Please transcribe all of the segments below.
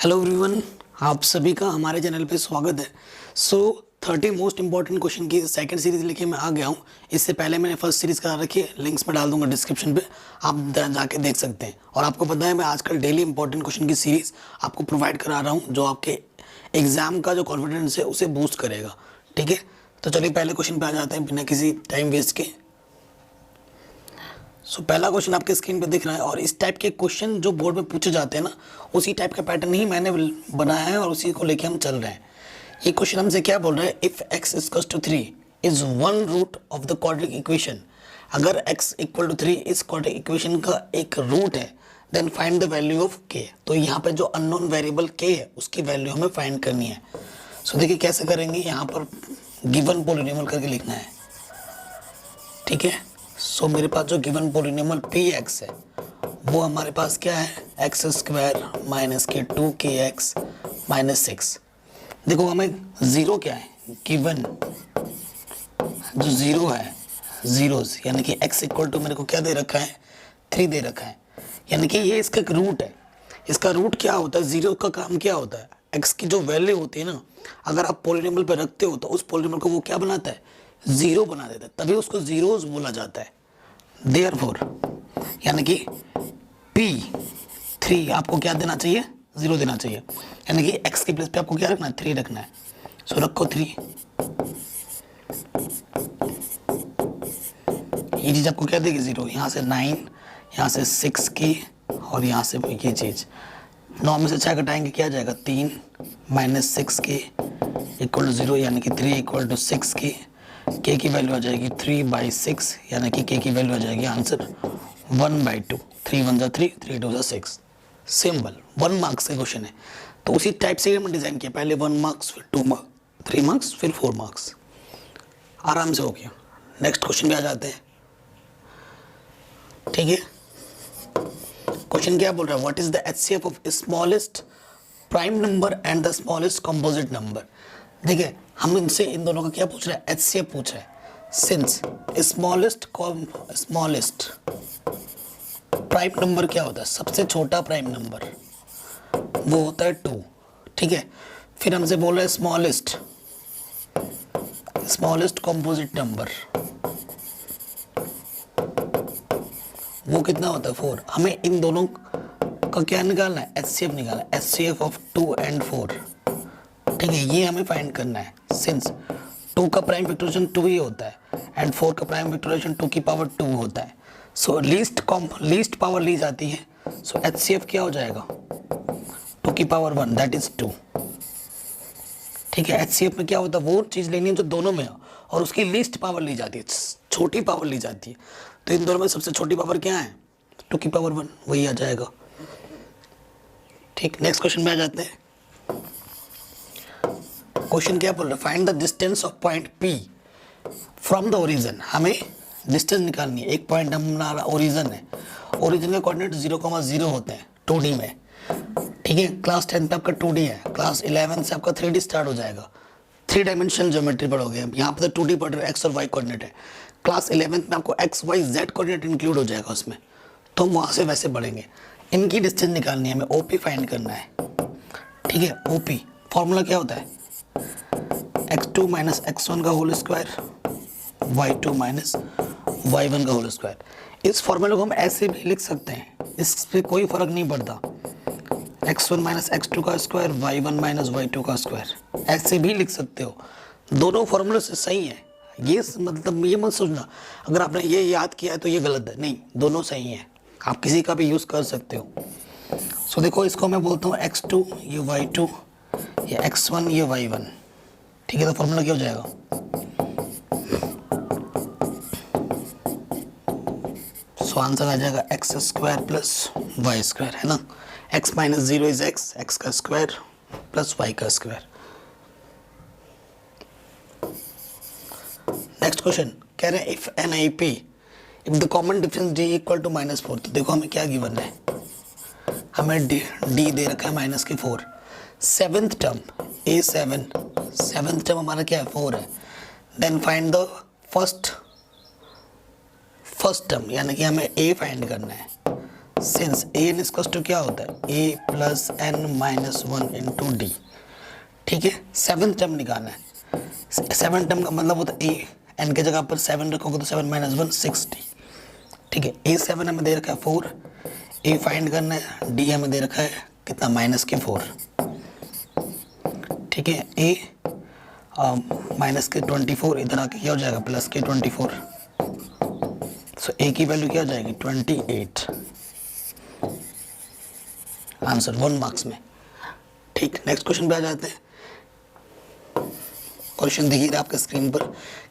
Hello everyone, आप सभी का हमारे चैनल पे स्वागत है। 30 मोस्ट इंपॉर्टेंट क्वेश्चन की सेकंड सीरीज लेके मैं आ गया हूँ। इससे पहले मैंने फर्स्ट सीरीज करा रखी है, लिंक्स में डाल दूंगा डिस्क्रिप्शन पे, आप जाके देख सकते हैं। और आपको पता है मैं आजकल डेली इंपॉर्टेंट क्वेश्चन की सीरीज आपको प्रोवाइड करा रहा हूँ, जो आपके एग्जाम का जो कॉन्फिडेंस है उसे बूस्ट करेगा। ठीक है, तो चलिए पहले क्वेश्चन पे आ जाते हैं बिना किसी टाइम वेस्ट के। पहला क्वेश्चन आपके स्क्रीन पे दिख रहा है और इस टाइप के क्वेश्चन जो बोर्ड में पूछे जाते हैं ना, उसी टाइप का पैटर्न ही मैंने बनाया है और उसी को लेके हम चल रहे हैं। ये क्वेश्चन हमसे क्या बोल रहा है, if x equal to 3 is one root of the quadratic equation. अगर x इक्वल टू 3 इस क्वाड्रेटिक इक्वेशन का एक रूट है, then find the value of k। तो यहाँ पे जो अननोन वेरिएबल k है उसकी वैल्यू हमें फाइंड करनी है। देखिए कैसे करेंगे, यहाँ पर गिवन पॉलिनोमियल करके लिखना है। ठीक है, मेरे पास जो गिवन पॉलिनोमियल px है वो हमारे पास क्या है, एक्स स्क्वायर माइनस के 2kx माइनस 6। देखो हमें जीरो क्या है, गिवन जो जीरो है, जीरोस यानी कि x इक्वल टू मेरे को क्या दे रखा है, 3 दे रखा है। यानी कि ये इसका एक रूट है। इसका रूट क्या होता है, जीरो का काम क्या होता है, x की जो वैल्यू होती है ना, अगर आप पॉलिनोमियल पे रखते हो तो उस पॉलिनोमियल को वो क्या बनाता है, जीरो बना देता है, तभी उसको जीरोस बोला जाता है। देयरफॉर यानी कि P3 आपको क्या देना चाहिए, जीरो देना चाहिए। यानी कि x के प्लेस पे आपको क्या रखना है, 3 रखना है। रखो 3। ये चीज आपको क्या देगी, जीरो। यहाँ से 9, यहाँ से 6 की और यहाँ से ये चीज 9 में से 6 घटाएंगे क्या जाएगा, 3 माइनस 6 की इक्वल टू 0, यानी कि 3 इक्वल टू 6 की k की वैल्यू आ जाएगी 3/6, यानी कि k की वैल्यू आ जाएगी आंसर 1/2। 3 1 3, 3 2 6। सिंपल 1 मार्क्स का क्वेश्चन है। तो उसी टाइप से हमने डिजाइन किया, पहले 1 मार्क्स, फिर 2 मार्क्स, 3 मार्क्स, फिर 4 मार्क्स। आराम से हो गया। नेक्स्ट क्वेश्चन पे आ जाते हैं। ठीक है, क्वेश्चन क्या बोल रहा है, what is the HCF of smallest prime number and the smallest composite number. देखिए हम इनसे इन दोनों का क्या पूछ रहा है, HCF पूछ रहा है। सिंस स्मॉलेस्ट प्राइम नंबर क्या होता है, सबसे छोटा प्राइम नंबर वो होता है 2। ठीक है, फिर हमसे बोल रहा है स्मॉलेस्ट कंपोजिट नंबर वो कितना होता है, 4। हमें इन दोनों का क्या निकालना है, HCF निकालना है, HCF ऑफ 2 and 4। ठीक है, ये हमें फाइंड करना है। सिंस 2 का प्राइम फैक्टराइजेशन 2 ही होता है एंड 4 का प्राइम फैक्टराइजेशन 2 की पावर 2 होता है। लीस्ट पावर ली जाती है। HCF क्या हो जाएगा, 2 की पावर 1 दैट इज 2। ठीक है, HCF में क्या होता है, वो चीज लेनी है जो दोनों में है और उसकी लीस्ट पावर ली जाती है, छोटी पावर ली जाती है। तो इन दोनों में सबसे छोटी पावर क्या है, 2 की पावर 1, वही आ जाएगा। ठीक, नेक्स्ट क्वेश्चन में आ जाते हैं। क्वेश्चन क्या बोल रहा है, find the distance of point P from the origin. हमें डिस्टेंस निकालनी है। एक पॉइंट हमारा ओरिजिन है, ओरिजिन के कोऑर्डिनेट 0,0 होते हैं 2D में। ठीक है, क्लास 10 पे आपका 2D है, क्लास 11 से आपका 3D स्टार्ट हो जाएगा, 3 डायमेंशनल ज्योमेट्री पढ़ोगे। यहाँ पे तो 2D पढ़ रहे, एक्स और वाई कोऑर्डिनेट है। क्लास 11 में आपको XYZ कोऑर्डिनेट इंक्लूड हो जाएगा उसमें, तो हम वहाँ से वैसे पढ़ेंगे। इनकी डिस्टेंस निकालनी है, हमें OP फाइंड करना है। ठीक है, OP फॉर्मूला क्या होता है, x2 माइनस x1 का whole square, y2 minus y1 का होल स्क्वायर। इस फॉर्मूले को हम ऐसे भी लिख सकते हैं, इस पे कोई फर्क नहीं पड़ता। x1 माइनस x2 का स्क्वायर, y1 माइनस y2 का स्क्वायर, ऐसे भी लिख सकते हो। दोनों फॉर्मूले से सही है। ये मतलब ये मत सोचना अगर आपने ये याद किया है तो ये गलत है, नहीं, दोनों सही है, आप किसी का भी यूज़ कर सकते हो। देखो इसको मैं बोलता हूँ x2, ये y2, ये x1, ये y1। ठीक है, तो फॉर्मूला क्या हो जाएगा, आंसर आ जाएगा x square plus y square, है ना। x माइनस 0 इज x का स्क्वायर प्लस y का स्क्वायर। नेक्स्ट क्वेश्चन कह रहे हैं if NIP if the common difference d equal to -4। तो देखो हमें क्या गिवन है, हमें d दे रखा है -4। Seventh term A7, seventh term हमारा क्या है, 4 है। Then find the first term, यानी कि हमें A फाइंड करना है। Since a n equal to क्या होता है, a plus n minus one into d. ठीक है, सेवन टर्म निकालना है। सेवन टर्म का मतलब होता है ए एन के जगह पर 7 रखोगे तो 7 माइनस 1 6 डी। ठीक है, ए 7 हमें दे रखा है 4, ए फाइंड करना है, डी हमें दे रखा है कितना माइनस के 4। ठीक है, ए माइनस के 24 इधर आके क्या हो जाएगा प्लस के 24। सो ए की वैल्यू क्या हो जाएगी 28। आंसर 1 मार्क्स में। ठीक, नेक्स्ट क्वेश्चन पे आ जाते हैं। क्वेश्चन देखिए आपके स्क्रीन पर,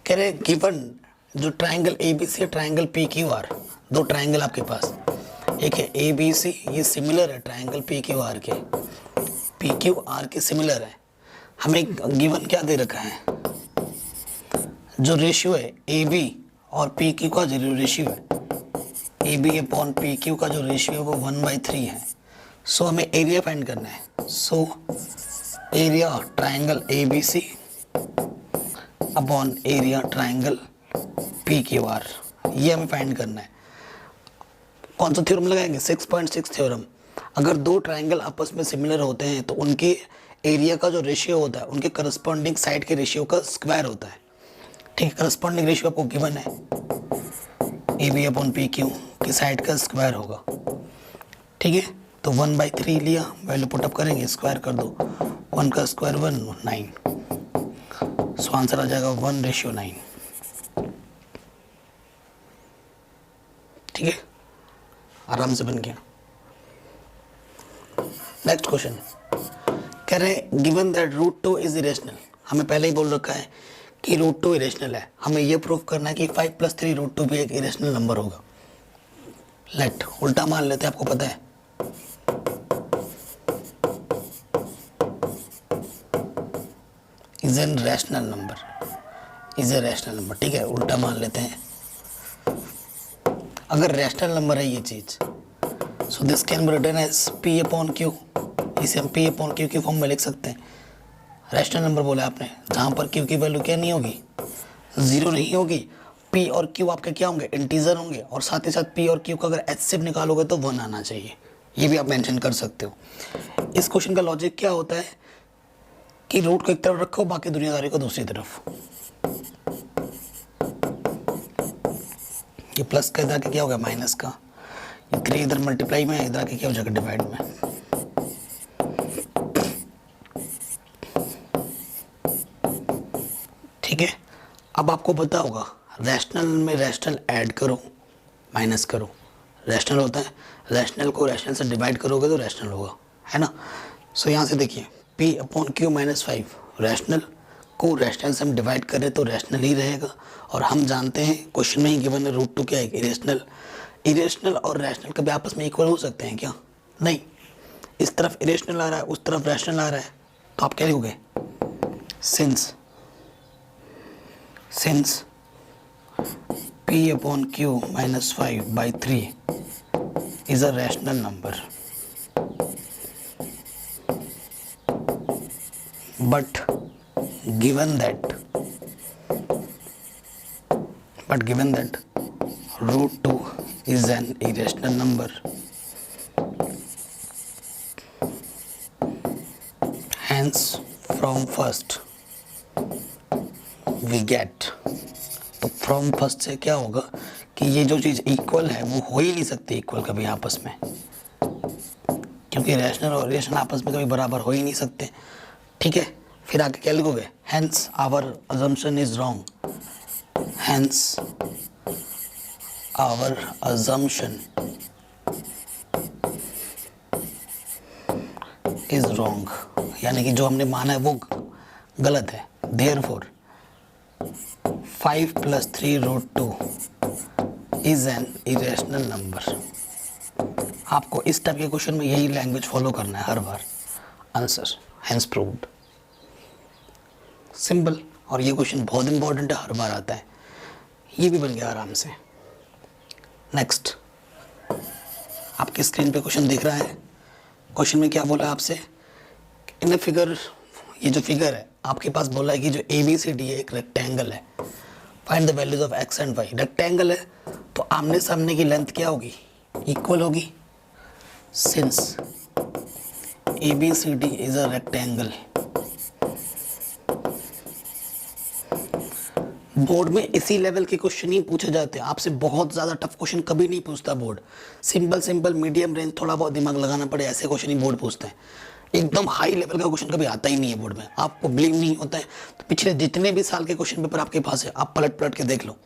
कह रहे गिवन जो triangle A B C, triangle P Q R, दो ट्राइंगल आपके पास, एक है ए बी सी, ये सिमिलर है ट्राइंगल पी क्यू आर के, पी क्यू आर के सिमिलर है। हमें गिवन क्या दे रखा है, जो रेशियो है ए बी और पी क्यू का जो रेशियो है, A B upon P Q का जो रेशियो है वो 1/3 है। सो हमें एरिया फाइंड करना है। So area triangle A B C upon area triangle P Q R, ये हमें फाइंड करना है। कौन सा थ्योरम लगाएंगे, 6.6 थ्योरम। अगर दो ट्राइंगल आपस में सिमिलर होते हैं तो उनके एरिया का जो रेशियो होता है उनके करस्पॉन्डिंग साइड के रेशियो का स्क्वायर होता है। ठीक है, करस्पॉन्डिंग रेशियो आपको गिवन है, A B upon P Q की साइड का स्क्वायर होगा। ठीक है, तो 1/3 लिया, वैल्यू पुटअप करेंगे, स्क्वायर कर दो, 1 का स्क्वायर 1 9। सो आंसर आ जाएगा 1:9। ठीक है, आराम से बन गया। नेक्स्ट क्वेश्चन कह रहे हैं गिवन दैट √2 इज इरेशनल। हमें पहले ही बोल रखा है कि √2 इरेशनल है। हमें यह प्रूव करना है कि 5 + 3 √2 भी एक इरेशनल नंबर होगा। लेट उल्टा मान लेते हैं, आपको पता है is an rational number, is a rational number. ठीक है, उल्टा मान लेते हैं। अगर रैशनल नंबर है ये चीज, so this can be written as P upon Q। इसे हम P अपॉन Q की फॉर्म में लिख सकते हैं। रैशनल नंबर बोला आपने, जहाँ पर Q की वैल्यू क्या नहीं होगी, 0 नहीं होगी। P और Q आपके क्या होंगे, इंटीजर होंगे, और साथ ही साथ P और Q का अगर HCF निकालोगे तो 1 आना चाहिए। ये भी आप मेंशन कर सकते हो। इस क्वेश्चन का लॉजिक क्या होता है कि रूट को एक तरफ रखो, बाकी दुनियादारी को दूसरी तरफ। ये प्लस का इधर के क्या होगा माइनस का, ये 3 इधर मल्टीप्लाई में, इधर के क्या हो जाएगा डिवाइड में। ठीक है, अब आपको पता होगा रैशनल में रैशनल ऐड करो माइनस करो, रैशनल होता है, रैशनल को रैशनल से डिवाइड करोगे तो रैशनल होगा, है ना। सो यहाँ से देखिए P upon Q minus 5, rational को रैशनल से हम डिवाइड करें तो रैशनल ही रहेगा। और हम जानते हैं क्वेश्चन में ही गिवन है √2 क्या है, इरेशनल। इरेशनल और रैशनल कभी आपस में इक्वल हो सकते हैं क्या, नहीं। इस तरफ इरेशनल आ रहा है, उस तरफ रैशनल आ रहा है, तो आप क्या लिखोगे, since P upon Q minus 5/3 is a rational number, but given that √2 is an irrational number, hence from first we get, तो फ्रॉम फर्स्ट से क्या होगा कि ये जो चीज़ इक्वल है वो हो ही नहीं सकती इक्वल कभी आपस में, क्योंकि रैशनल और इरेशनल आपस में कभी बराबर हो ही नहीं सकते। ठीक है, फिर आगे क्या लिखोगे, hence our assumption is wrong, hence our assumption is wrong, यानी कि जो हमने माना है वो गलत है। Therefore 5 + 3 √2 is an irrational number. आपको इस टाइप के क्वेश्चन में यही लैंग्वेज फॉलो करना है हर बार। Answer hence proved, simple. और ये क्वेश्चन बहुत इंपॉर्टेंट है, हर बार आता है। ये भी बन गया आराम से। नेक्स्ट, आपकी स्क्रीन पे क्वेश्चन दिख रहा है। क्वेश्चन में क्या बोला आपसे, इन फिगर, ये जो फिगर है आपके पास बोला है कि जो ABCD है एक रेक्टेंगल है, find the values of x and y। Rectangle है तो आमने सामने की लेंथ क्या होगी, इक्वल होगी, since ABCD is a rectangle। Board में इसी लेवल के क्वेश्चन ही पूछे जाते हैं, आपसे बहुत ज़्यादा टफ क्वेश्चन कभी नहीं पूछता board. Simple simple medium range, थोड़ा बहुत दिमाग लगाना पड़े ऐसे क्वेश्चन ही बोर्ड पूछते हैं। एकदम हाई लेवल का क्वेश्चन कभी आता ही नहीं है बोर्ड में। आपको बिलीव नहीं होता है तो पिछले जितने भी साल के क्वेश्चन पेपर आपके पास है आप पलट पलट के देख लो,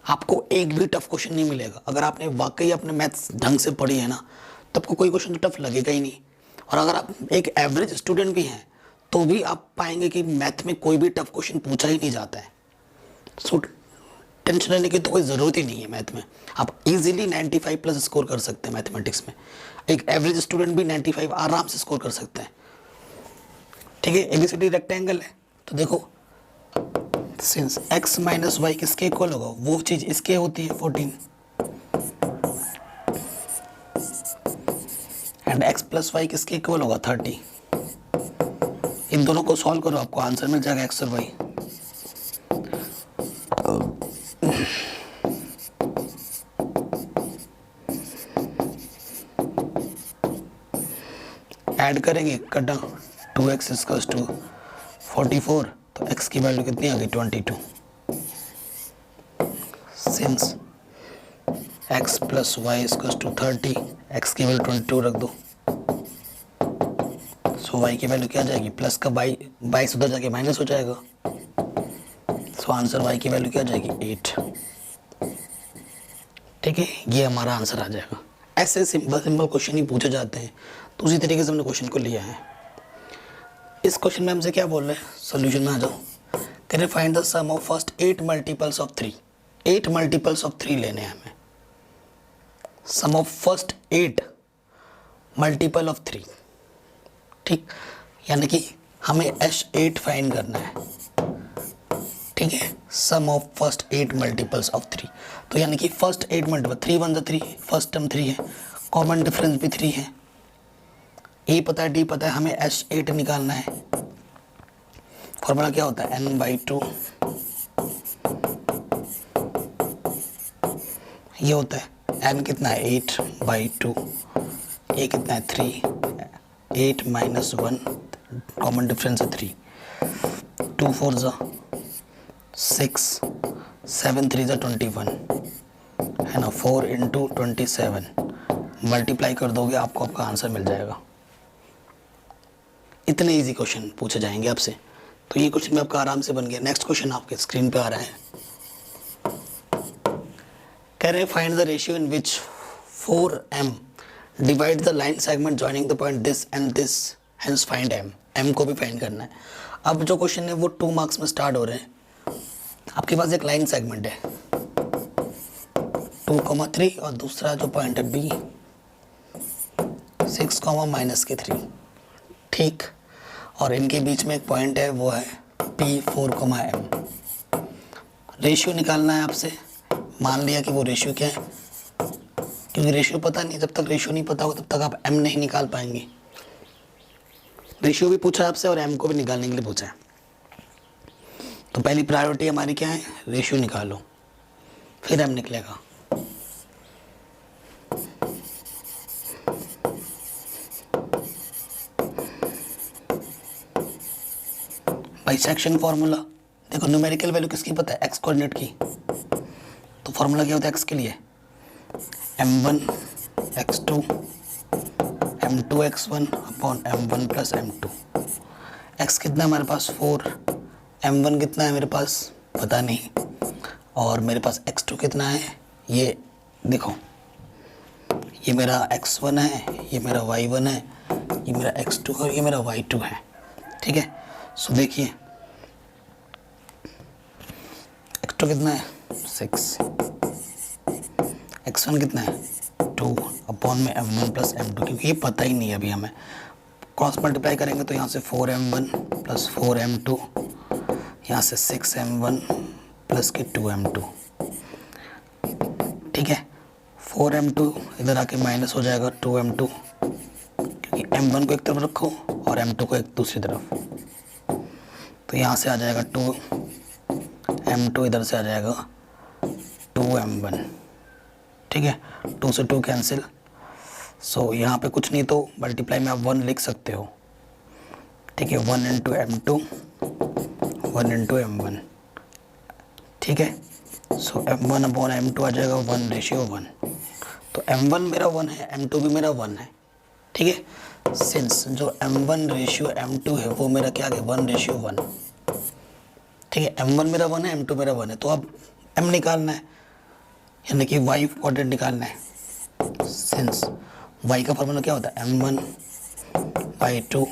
आपको एक भी टफ क्वेश्चन नहीं मिलेगा। अगर आपने वाकई अपने मैथ्स ढंग से पढ़ी है ना तो आपको कोई क्वेश्चन तो टफ लगेगा ही नहीं। और अगर आप एक एवरेज स्टूडेंट भी हैं तो भी आप पाएंगे कि मैथ में कोई भी टफ क्वेश्चन पूछा ही नहीं जाता है। सो टेंशन लेने की तो कोई ज़रूरत ही नहीं है। मैथ में आप इजीली 95 प्लस स्कोर कर सकते हैं। मैथमेटिक्स में एक एवरेज स्टूडेंट भी 95 आराम से स्कोर कर सकते हैं। ठीक है, ABCD रेक्टेंगल है तो देखो सिंस x माइनस वाई किसके इक्वल होगा, वो चीज़ इसके होती है 14 एंड x प्लस वाई किसके इक्वल होगा 30। इन दोनों को सॉल्व करो आपको आंसर मिल जाएगा x और y। ऐड करेंगे कटा 2x इक्वल्स टू 44 तो x की वैल्यू कितनी आ गई 22। Since x plus y equals to 30, x की वैल्यू 22 रख दो। सो y की वैल्यू क्या आ जाएगी, प्लस का 22 उधर जाके माइनस हो जाएगा। सो आंसर y की वैल्यू क्या आ जाएगी 8। ठीक है, ये हमारा आंसर आ जाएगा। ऐसे सिंपल सिंपल क्वेश्चन ही पूछे जाते हैं तो उसी तरीके से हमने क्वेश्चन को लिया है। इस क्वेश्चन में हमसे क्या बोल रहे हैं, सोल्यूशन में आ जाओ। Can you find the sum of first 8 multiples of 3। 8 multiples of 3 लेने हैं हमें। Sum of first 8 multiple of 3। ठीक, यानी कि हमें S8 फाइंड करना है। ठीक है, सम ऑफ फर्स्ट 8 मल्टीपल्स ऑफ 3 तो यानी कि फर्स्ट 8 मल्टीपल 3 1 3, फर्स्ट टर्म 3 है, कॉमन डिफरेंस भी 3 है, ए पता है D पता है, हमें S8 निकालना है। फॉर्मूला क्या होता है n/2, ये होता है n कितना है 8/2, ए कितना है 3, 8 - 1 कॉमन डिफरेंस है 3, 2 4 ज़ा 6, 7 3 ज़ा 21 है ना, 4 × 27 मल्टीप्लाई कर दोगे आपको आपका आंसर मिल जाएगा। इतने इजी क्वेश्चन पूछे जाएंगे आपसे, तो ये क्वेश्चन में आपका आराम से बन गया। नेक्स्ट क्वेश्चन आपके स्क्रीन पे आ रहा है। कह रहे हैं find the ratio in which 4m divide the line segment joining the point this and this, hence find m। m को भी फाइंड करना है। अब जो क्वेश्चन है वो 2 मार्क्स में स्टार्ट हो रहे हैं। आपके पास एक लाइन सेगमेंट है 2,3 और दूसरा जो पॉइंट है b 6, -3। ठीक, और इनके बीच में एक पॉइंट है वो है P 4, m। रेशियो निकालना है आपसे। मान लिया कि वो रेशियो क्या है, क्योंकि रेशियो पता नहीं, जब तक रेशियो नहीं पता होगा तब तक आप m नहीं निकाल पाएंगे। रेशियो भी पूछा है आपसे और m को भी निकालने के लिए पूछा है। तो पहली प्रायोरिटी हमारी क्या है, रेशियो निकालो, फिर m निकलेगा। बाइसेक्शन फार्मूला देखो, न्यूमेरिकल वैल्यू किसकी पता है, एक्स कोऑर्डिनेट की। तो फार्मूला क्या होता है एक्स के लिए, m1 x2 m2 x1 upon m1 plus m2। x कितना है हमारे पास 4, m1 कितना है मेरे पास पता नहीं, और मेरे पास x2 कितना है, ये देखो, ये मेरा x1 है, ये मेरा y1 है, ये मेरा x2 है और ये मेरा y2 है। ठीक है, सो देखिए x2 कितना है 6, x1 कितना है 2 अपॉन में m1 प्लस m2, क्योंकि ये पता ही नहीं है अभी हमें। क्रॉस मल्टीप्लाई करेंगे तो यहाँ से 4m1 प्लस 4m2, यहाँ से 6m1 प्लस के 2m2। ठीक है, 4m2 इधर आके माइनस हो जाएगा 2m2, क्योंकि m1 को एक तरफ रखो और m2 को एक दूसरी तरफ। तो यहाँ से आ जाएगा 2m2, इधर से आ जाएगा 2m1। ठीक है, 2 से 2 कैंसिल, सो यहाँ पे कुछ नहीं तो मल्टीप्लाई में आप 1 लिख सकते हो, ठीक है, 1 इंटू M2 1 इंटू M1, ठीक है। सो M1 अपॉन M2 आ जाएगा 1:1, तो M1 मेरा 1 है, M2 भी मेरा 1 है, ठीक है। सिंस जो M1 रेशियो M2 है वो मेरा क्या है 1:1, ठीक है। M1 मेरा 1 है, M2 मेरा 1 है, तो अब M निकालना है, यानी कि Y कोऑर्डिनेट निकालना है। सिंस Y का फॉर्मूला क्या होता है M1 Y2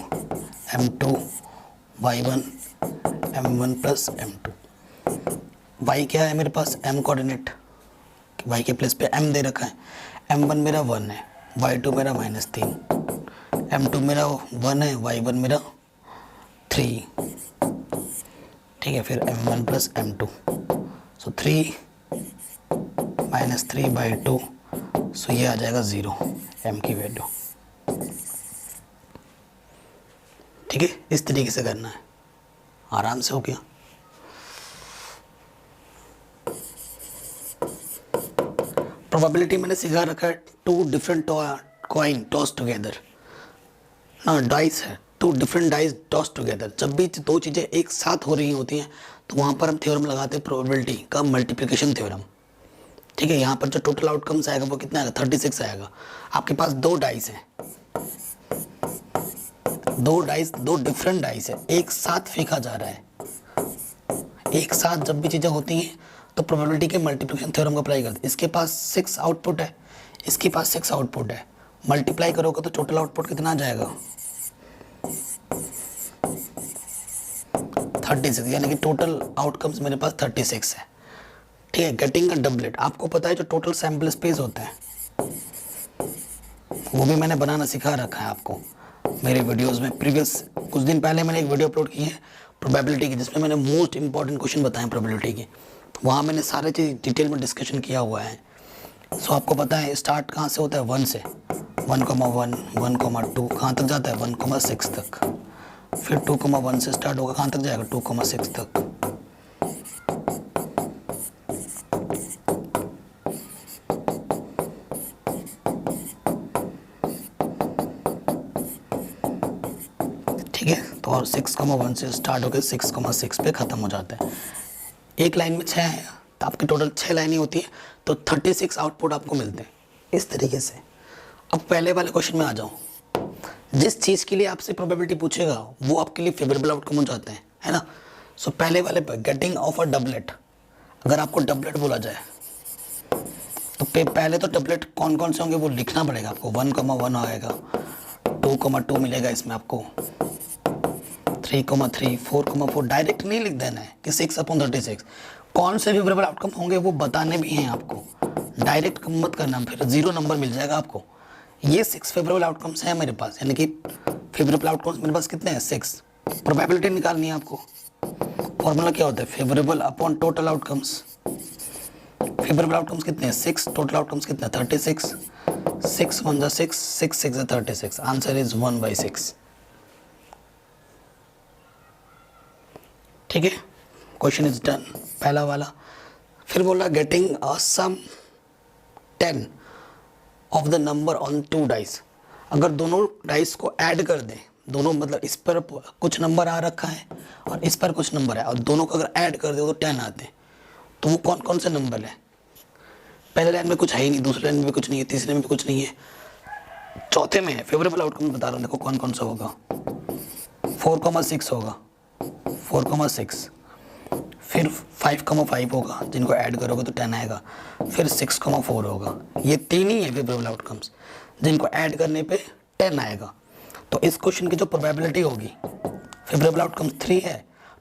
M2 Y1 M1 plus M2। Y क्या है मेरे पास M कोऑर्डिनेट, Y के प्लेस पे M दे रखा है। M1 मेरा 1 है, Y2 मेरा -3, M2 मेरा 1 है, Y1 मेरा 3, ठीक है। फिर M1 प्लस M2, सो 3 -3/2, सो ये आ जाएगा 0 M की वैल्यू, ठीक है। इस तरीके से करना है, आराम से हो गया। प्रोबेबिलिटी मैंने सिखा रखा है 2 डिफरेंट कॉइन टॉस टुगेदर, ना डाइस है, 2 डिफरेंट डाइस टॉस टुगेदर। जब भी 2 चीज़ें एक साथ हो रही होती हैं तो वहाँ पर हम थ्योरम लगाते हैं प्रोबेबिलिटी का, मल्टीप्लिकेशन थ्योरम, ठीक है। यहाँ पर जो टोटल आउटकम्स आएगा वो कितना आएगा 36 आएगा। आपके पास 2 डाइस हैं, 2 डिफरेंट डाइस है, एक साथ फेंका जा रहा है। एक साथ जब भी चीज़ें होती हैं तो प्रोबेबिलिटी के मल्टीप्लिकेशन थ्योरम को अप्लाई करते हैं। इसके पास 6 आउटपुट है, इसके पास 6 आउटपुट है, मल्टीप्लाई करोगे तो टोटल आउटपुट कितना आ जाएगा 36, यानी कि टोटल आउटकम्स मेरे पास 36 है, ठीक है। गेटिंग अ डबलेट, आपको पता है जो टोटल सैम्पल स्पेस होता है वो भी मैंने बनाना सिखा रखा है आपको मेरे वीडियोस में। प्रीवियस कुछ दिन पहले मैंने एक वीडियो अपलोड की है प्रोबेबिलिटी की, जिसमें मैंने मोस्ट इंपॉर्टेंट क्वेश्चन बताए प्रोबेबिलिटी के, वहाँ मैंने सारे चीज़ डिटेल में डिस्कशन किया हुआ है। सो आपको पता है स्टार्ट कहाँ से होता है 1 से, 1,1 1,2 कहाँ तक जाता है 1,6 तक, फिर 2,1 से स्टार्ट होगा, कहाँ तक जाएगा 2,6 तक। ठीक है, तो और 6,1 से स्टार्ट होकर 6,6 पे ख़त्म हो जाता है। एक लाइन में 6 है तो आपकी टोटल 6 लाइनें होती है, तो 36 आउटपुट आपको मिलते हैं इस तरीके से। अब पहले वाले क्वेश्चन में आ जाओ, जिस चीज़ के लिए आपसे प्रोबेबिलिटी पूछेगा वो आपके लिए फेवरेबल आउटकम हो जाते हैं, है ना। सो पहले वाले पर गेटिंग ऑफ अ डबलेट, अगर आपको डबलेट बोला जाए तो पहले तो डबलेट कौन कौन से होंगे वो लिखना पड़ेगा आपको। 1,1 आएगा, 2,2 मिलेगा इसमें आपको, 3,3 4,4 डायरेक्ट नहीं लिख देना है कि 6/36। कौन से फेवरेबल आउटकम होंगे वो बताने भी हैं आपको, डायरेक्ट मत करना, फिर 0 नंबर मिल जाएगा आपको। ये 6 फेवरेबल आउटकम्स हैं मेरे पास, यानी कि फेवरेबल आउटकम्स मेरे पास कितने हैं 6। प्रोबेबिलिटी निकालनी है आपको, फॉर्मूला क्या होता है favourable upon total outcomes. Favourable outcomes कितने हैं 6, टोटल आउटकम्स कितने हैं 36, 6 1 6, 6 6 36, आंसर इज 1/6, ठीक है। क्वेश्चन इज डन पहला वाला। फिर बोला getting a sum 10 of the number on 2 dice, अगर दोनों डाइस को ऐड कर दें, दोनों मतलब इस पर कुछ नंबर आ रखा है और इस पर कुछ नंबर है, और दोनों को अगर ऐड कर दे तो 10 आते हैं, तो वो कौन कौन से नंबर है। पहले लाइन में कुछ है ही नहीं, दूसरे लाइन में भी कुछ नहीं है, तीसरे में भी कुछ नहीं है, चौथे में है। फेवरेबल आउटकम बता रहा हूँ, देखो कौन कौन सा होगा। 4,6 होगा, 4,6, फिर 5,5 होगा, जिनको ऐड करोगे तो 10 आएगा, फिर 6,4 होगा। ये 3 ही है फेवरेबल आउटकम्स, जिनको ऐड करने पे 10 आएगा। तो इस क्वेश्चन की जो प्रोबेबिलिटी होगी, फेवरेबल आउटकम्स 3 है,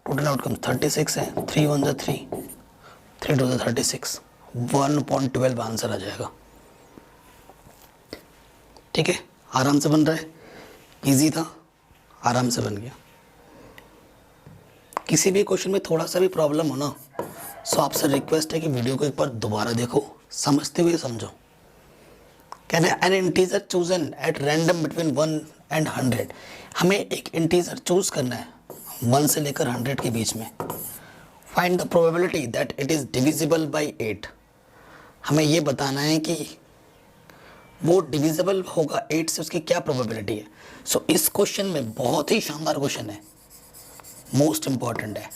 टोटल आउटकम्स 36 है, 3 1 3, 3 2 36, 1/12 आंसर आ जाएगा, ठीक है। आराम से बन रहा है, इजी था, आराम से बन गया। किसी भी क्वेश्चन में थोड़ा सा भी प्रॉब्लम हो ना, सो आपसे रिक्वेस्ट है कि वीडियो को एक बार दोबारा देखो, समझते हुए समझो। कहना है N integer chosen at random between 1 and 100, हमें एक इंटीजर चूज करना है 1 से लेकर 100 के बीच में। Find the probability that it is divisible by 8, हमें ये बताना है कि वो डिविजिबल होगा 8 से, उसकी क्या प्रोबेबिलिटी है। सो इस क्वेश्चन में बहुत ही शानदार क्वेश्चन है, मोस्ट इंपॉर्टेंट है।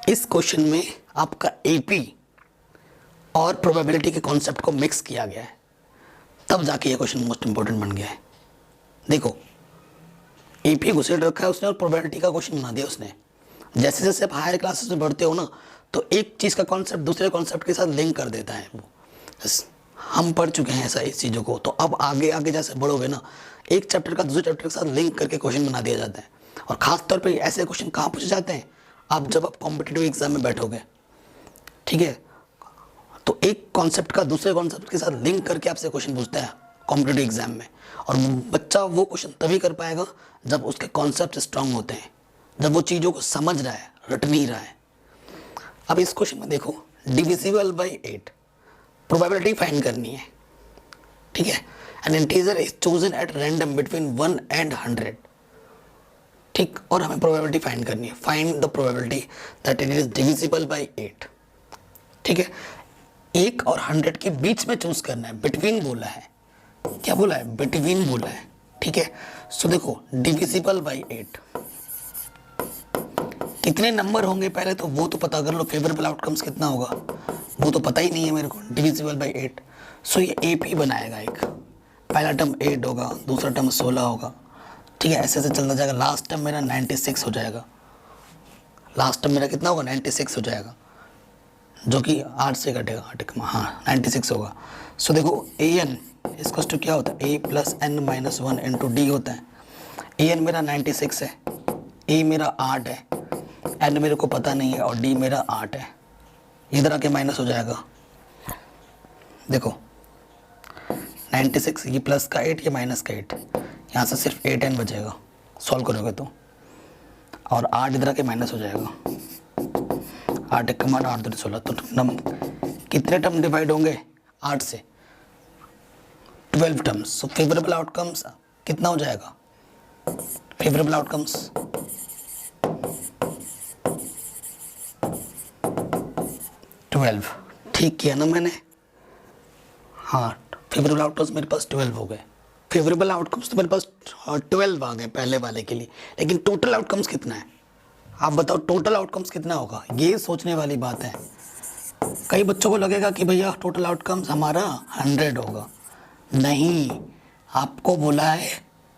इस क्वेश्चन में आपका एपी और प्रोबेबिलिटी के कॉन्सेप्ट को मिक्स किया गया है, तब जाके ये क्वेश्चन मोस्ट इंपॉर्टेंट बन गया है। देखो एपी घुसेड़ रखा है उसने और प्रोबेबिलिटी का क्वेश्चन बना दिया उसने। जैसे जैसे आप हायर क्लासेस में बढ़ते हो ना, तो एक चीज़ का कॉन्सेप्ट दूसरे कॉन्सेप्ट के साथ लिंक कर देता है वो। हम पढ़ चुके हैं ऐसा इस चीज़ों को, तो अब आगे आगे जैसे बढ़ोगे ना, एक चैप्टर का दूसरे चैप्टर के साथ लिंक करके क्वेश्चन बना दिया जाता है। और ख़ास तौर पे ऐसे क्वेश्चन कहाँ पूछे जाते हैं, आप जब आप कॉम्पिटिटिव एग्जाम में बैठोगे, ठीक है, तो एक कॉन्सेप्ट का दूसरे कॉन्सेप्ट के साथ लिंक करके आपसे क्वेश्चन पूछता है कॉम्पिटिटिव एग्जाम में। और बच्चा वो क्वेश्चन तभी कर पाएगा जब उसके कॉन्सेप्ट स्ट्रांग होते हैं, जब वो चीज़ों को समझ रहा है, रट नहीं रहा है। अब इस क्वेश्चन में देखो, डिविजिबल बाई 8, प्रोबेबिलिटी फाइंड करनी है, ठीक है। N integer is chosen at random between 1 and 100, ठीक, और हमें प्रोबेबिलिटी फाइंड करनी है। Find the probability that it is divisible by 8, ठीक है। 1 और 100 के बीच में चूज करना है, बिटवीन बोला है, क्या बोला है, बिटवीन बोला है, ठीक है। सो देखो डिविजिबल बाई 8, कितने नंबर होंगे पहले तो वो तो पता कर लो, फेवरेबल आउटकम्स कितना होगा वो तो पता ही नहीं है मेरे को, डिविजिबल बाई 8। सो ये एपी बनाएगा, एक पहला टर्म 8 होगा, दूसरा टर्म 16 होगा, ठीक है, ऐसे ऐसे चलता जाएगा। लास्ट टर्म मेरा 96 हो जाएगा, लास्ट टर्म मेरा कितना होगा, 96 हो जाएगा, जो कि 8 से कटेगा, 8 हाँ 96 होगा। सो देखो ए एन इसको तो क्या होता है, a plus n minus 1 into d होता है। ए एन मेरा 96 है, ए मेरा 8 है, एन मेरे को पता नहीं है और डी मेरा 8 है, इधर आके माइनस हो जाएगा। देखो 96 ये प्लस का 8, ये माइनस का 8, यहाँ से सिर्फ 8 एन बचेगा सॉल्व करोगे तो, और 8 इधर आके माइनस हो जाएगा, 8 एक कमांड 8 16, तो कितने टर्म डिवाइड होंगे 8 से, 12 टर्म्स। सो फेवरेबल आउटकम्स कितना हो जाएगा, फेवरेबल आउटकम्स 12, ठीक किया ना मैंने, हाँ फेवरेबल आउटकम्स मेरे पास 12 हो गए। फेवरेबल आउटकम्स तो मेरे पास 12 आ गए पहले वाले के लिए, लेकिन टोटल आउटकम्स कितना है आप बताओ, टोटल आउटकम्स कितना होगा, ये सोचने वाली बात है। कई बच्चों को लगेगा कि भैया टोटल आउटकम्स हमारा 100 होगा, नहीं, आपको बोला है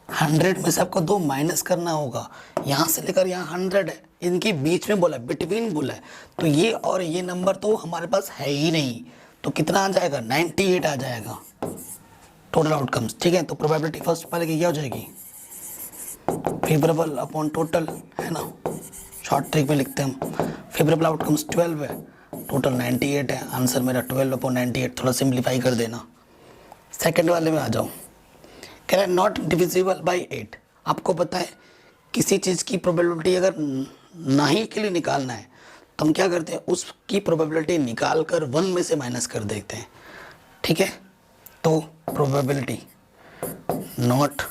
100 में से आपको 2 माइनस करना होगा, यहाँ से लेकर यहाँ 100 है, इनके बीच में बोला है, बिटवीन बोला है, तो ये और ये नंबर तो हमारे पास है ही नहीं, तो कितना आ जाएगा, 98 आ जाएगा टोटल आउटकम्स, ठीक है। तो प्रोबेबिलिटी फर्स्ट पहले की क्या हो जाएगी, फेवरेबल अपॉन टोटल, है ना, शॉर्ट ट्रिक में लिखते हैं हम, फेवरेबल आउटकम्स 12 है, टोटल 98 है, आंसर मेरा 12 अपॉन 98, थोड़ा सिंप्लीफाई कर देना। सेकंड वाले में आ जाओ, कह रहा है नॉट डिविजिबल बाई 8। आपको पता है किसी चीज़ की प्रोबेबिलिटी अगर नहीं के लिए निकालना है तो हम क्या करते हैं, उसकी प्रोबेबिलिटी निकाल कर 1 में से माइनस कर देते हैं, ठीक है। तो probability not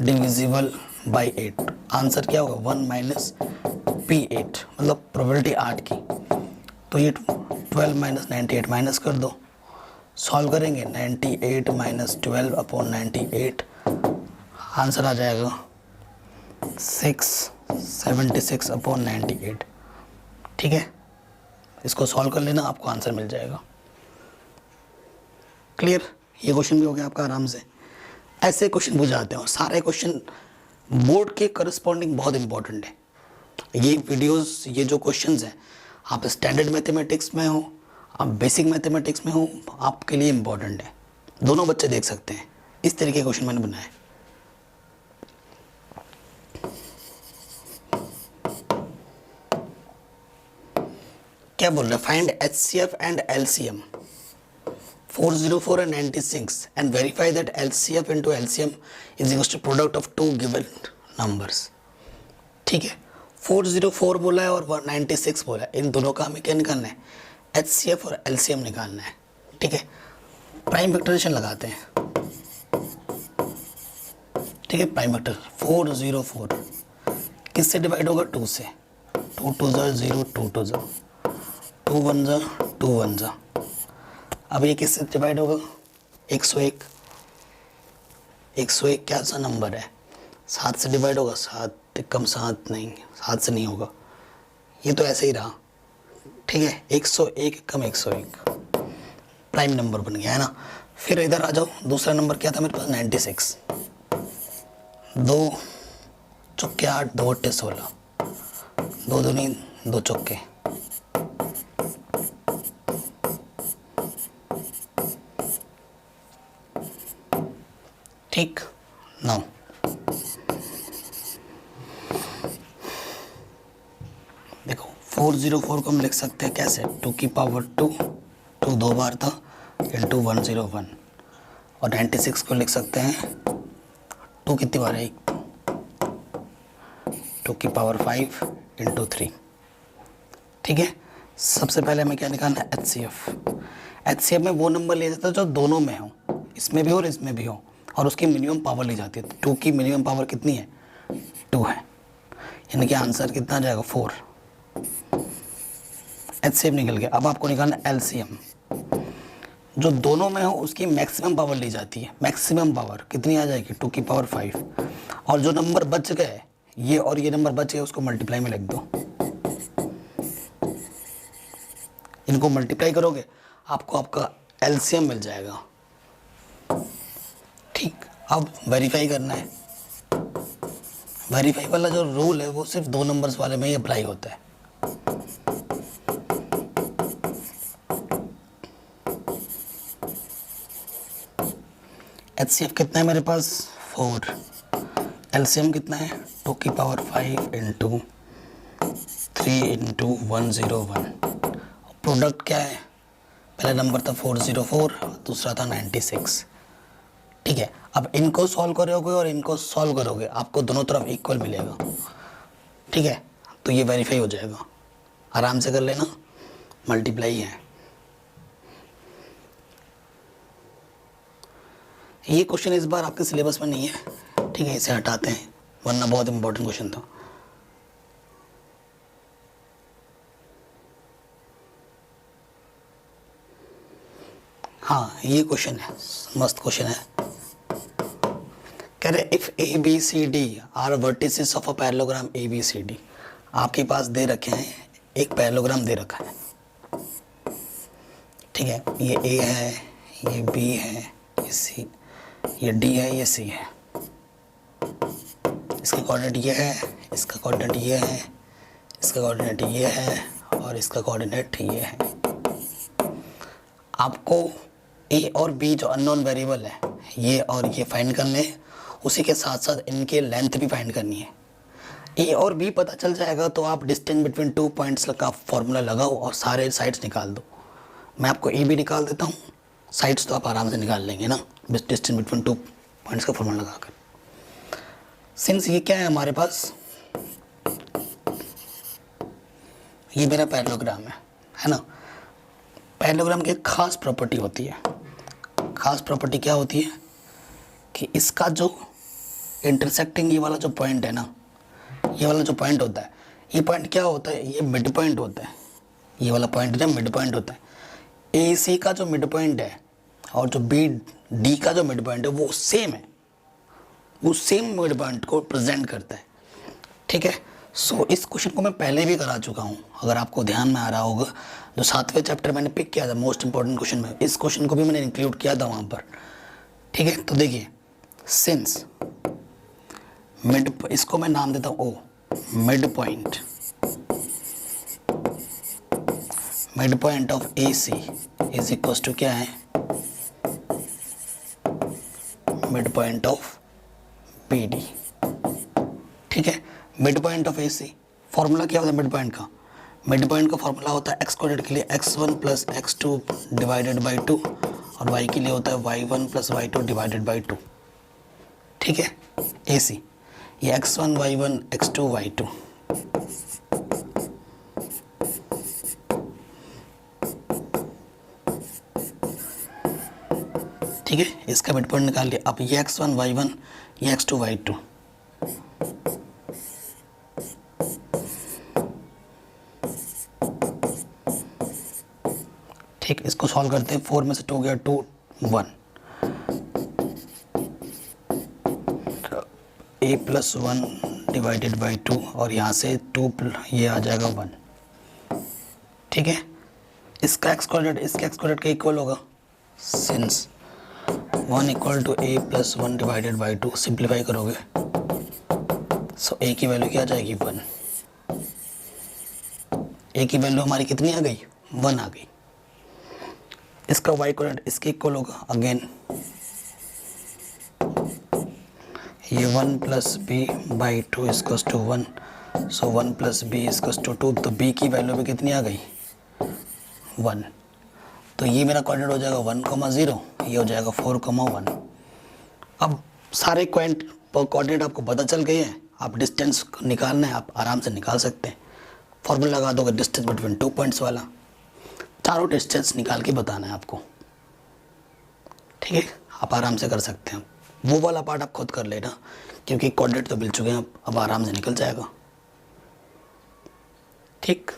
divisible by 8, answer क्या होगा 1 माइनस P8, मतलब प्रोबेबिलिटी 8 की, तो ये 12 माइनस 98 माइनस कर दो, सॉल्व करेंगे 98 माइनस 12 अपॉन 98, आंसर आ जाएगा 676 अपॉन 98, ठीक है। इसको सॉल्व कर लेना, आपको आंसर मिल जाएगा। क्लियर, ये क्वेश्चन भी हो गया आपका आराम से। ऐसे क्वेश्चन पूछ जाते हैं और सारे क्वेश्चन बोर्ड के करस्पॉन्डिंग बहुत इंपॉर्टेंट है। ये वीडियोस, ये जो क्वेश्चंस हैं, आप स्टैंडर्ड मैथमेटिक्स में हो, आप बेसिक मैथमेटिक्स में हो, आपके लिए इम्पॉर्टेंट है, दोनों बच्चे देख सकते हैं। इस तरीके के क्वेश्चन मैंने बनाए। क्या बोल रहा है, find HCF and LCM 404 and 96 and verify that LCF into LCM is equals to product of two given numbers। ठीक है, 404 बोला है और 96 बोला है, इन दोनों का हमें क्या निकालना है, HCF और LCM निकालना है, ठीक है। प्राइम फैक्टराइजेशन लगाते हैं, ठीक है। प्राइम फैक्टर 404 किससे डिवाइड होगा, 2 से, 2 2 0, 2 2 0, 2 1 2 1 जा। अब ये किससे डिवाइड होगा, 101, 101 क्या सा नंबर है? 7 से डिवाइड होगा, 7 कम 7 नहीं, 7 से नहीं होगा, ये तो ऐसे ही रहा। ठीक है, 101 कम 101 प्राइम नंबर बन गया है ना। फिर इधर आ जाओ, दूसरा नंबर क्या था मेरे पास? 96। 2 चौके 8, 2 अट्ठे 16, 2 दूनी 2 चौके, ठीक। 9 देखो 404 को हम लिख सकते हैं कैसे? 2 की पावर 2, 2 दो बार था, इंटू 101। और 96 को लिख सकते हैं 2 कितनी बार है? 2 की पावर 5 इंटू 3। ठीक है, सबसे पहले हमें क्या निकालना है? HCF। HCF में वो नंबर ले जाता है जो दोनों में हो, इसमें भी हो और इसमें भी हो, और उसकी मिनिमम पावर ली जाती है। 2 की मिनिमम पावर कितनी है? 2 है, यानी कि आंसर कितना आ जाएगा? 4। HCF निकल गया। अब आपको निकालना LCM, जो दोनों में हो उसकी मैक्सिमम पावर ली जाती है। मैक्सिमम पावर कितनी आ जाएगी? 2 की पावर 5। और जो नंबर बच गए, ये और ये नंबर बच गए, उसको मल्टीप्लाई में लिख दो। इनको मल्टीप्लाई करोगे आपको आपका LCM मिल जाएगा। ठीक, अब वेरीफाई करना है। वेरीफाई वाला जो रूल है वो सिर्फ 2 नंबर्स वाले में ही अप्लाई होता है। HCF कितना है मेरे पास? 4। LCM कितना है? 2 की पावर 5 इंटू 3 इंटू 101। प्रोडक्ट क्या है? पहला नंबर था 404, दूसरा था 96। ठीक है, अब इनको सॉल्व करोगे और इनको सॉल्व करोगे, आपको दोनों तरफ इक्वल मिलेगा। ठीक है, तो ये वेरीफाई हो जाएगा। आराम से कर लेना, मल्टीप्लाई है। ये क्वेश्चन इस बार आपके सिलेबस में नहीं है। ठीक है, इसे हटाते हैं, वरना बहुत इंपॉर्टेंट क्वेश्चन था। हाँ, ये क्वेश्चन है, मस्त क्वेश्चन है। कह रहे if ABCD are vertices of a parallelogram ABCD। आपके पास दे रखे हैं, एक पैरेललोग्राम दे रखा है। ठीक है, ये A है, ये B है, ये C, ये D है, ये C है। इसका कोऑर्डिनेट ये है, इसका कोऑर्डिनेट ये है, इसका कोऑर्डिनेट ये है, और इसका कोऑर्डिनेट ये है। आपको A और B जो अननोन वेरिएबल है, ये और ये फाइंड करने हैं, उसी के साथ साथ इनके लेंथ भी फाइंड करनी है। A और B पता चल जाएगा तो आप डिस्टेंस बिटवीन 2 पॉइंट्स का फॉर्मूला लगाओ और सारे साइड्स निकाल दो। मैं आपको A भी निकाल देता हूँ, साइड्स तो आप आराम से निकाल लेंगे ना, डिस्टेंस बिटवीन 2 पॉइंट्स का फॉर्मूला लगाकर। सिंस ये क्या है हमारे पास, ये मेरा पैरेललोग्राम है ना। पैरेललोग्राम की एक खास प्रॉपर्टी होती है। खास प्रॉपर्टी क्या होती है कि इसका जो इंटरसेक्टिंग ये वाला जो पॉइंट है ना, ये वाला जो पॉइंट होता है, ये पॉइंट क्या होता है? ये मिड पॉइंट होता है। ये वाला पॉइंट जो मिड पॉइंट होता है, AC का जो मिड पॉइंट है और जो BD का जो मिड पॉइंट है वो सेम है, वो सेम मिड पॉइंट को प्रेजेंट करता है। ठीक है, सो इस क्वेश्चन को मैं पहले भी करा चुका हूँ, अगर आपको ध्यान में आ रहा होगा। जो 7वें चैप्टर मैंने पिक किया था मोस्ट इंपॉर्टेंट क्वेश्चन में, इस क्वेश्चन को भी मैंने इंक्लूड किया था वहाँ पर। ठीक है, तो देखिए, सिंस मिड, इसको मैं नाम देता हूँ O, mid point of AC is equal to क्या है? Mid point of BD। ठीक है, mid point of AC, formula क्या होता है मिड पॉइंट का? मिड पॉइंट का फॉर्मूला होता है x कोऑर्डिनेट के लिए x1 plus x2 divided by 2, और y के लिए होता है y1 plus y2 divided by 2। ठीक है, AC ये x1 y1 x2 y2। ठीक है, इसका मिड पॉइंट निकाल लिया। अब ये x1 y1, ये x2 y2। ठीक, इसको सॉल्व करते हैं। 4 में से 2 गया 2 1, a प्लस 1 डिवाइडेड बाई 2 और यहाँ से 2 ये आ जाएगा 1। ठीक है, इसका एक्स कोऑर्डिनेट इसके एक्स कोऑर्डिनेट का इक्वल होगा, since 1 equal to a plus 1 divided by 2, simplify करोगे सो a की वैल्यू क्या आ जाएगी 1। a की वैल्यू हमारी कितनी आ गई 1 आ गई। इसका y कोऑर्डिनेट इसके इक्वल होगा, अगेन ये 1 प्लस बी बाई 2 इसकस टू 1, सो 1 प्लस बी इसकस टू 2, तो b की वैल्यू भी कितनी आ गई 1। तो ये मेरा कोऑर्डिनेट हो जाएगा 1,0, ये हो जाएगा 4,1। अब सारे कोऑर्डिनेट आपको पता चल गए हैं, आप डिस्टेंस निकालना है आप आराम से निकाल सकते हैं। फॉर्मूला लगा दोगे डिस्टेंस बिटवीन 2 पॉइंट्स वाला, चारों डिस्टेंस निकाल के बताना है आपको। ठीक है, आप आराम से कर सकते हैं। वो वाला पार्ट आप खुद कर लेना, क्योंकि कोऑर्डिनेट तो मिल चुके हैं, अब आराम से निकल जाएगा। ठीक,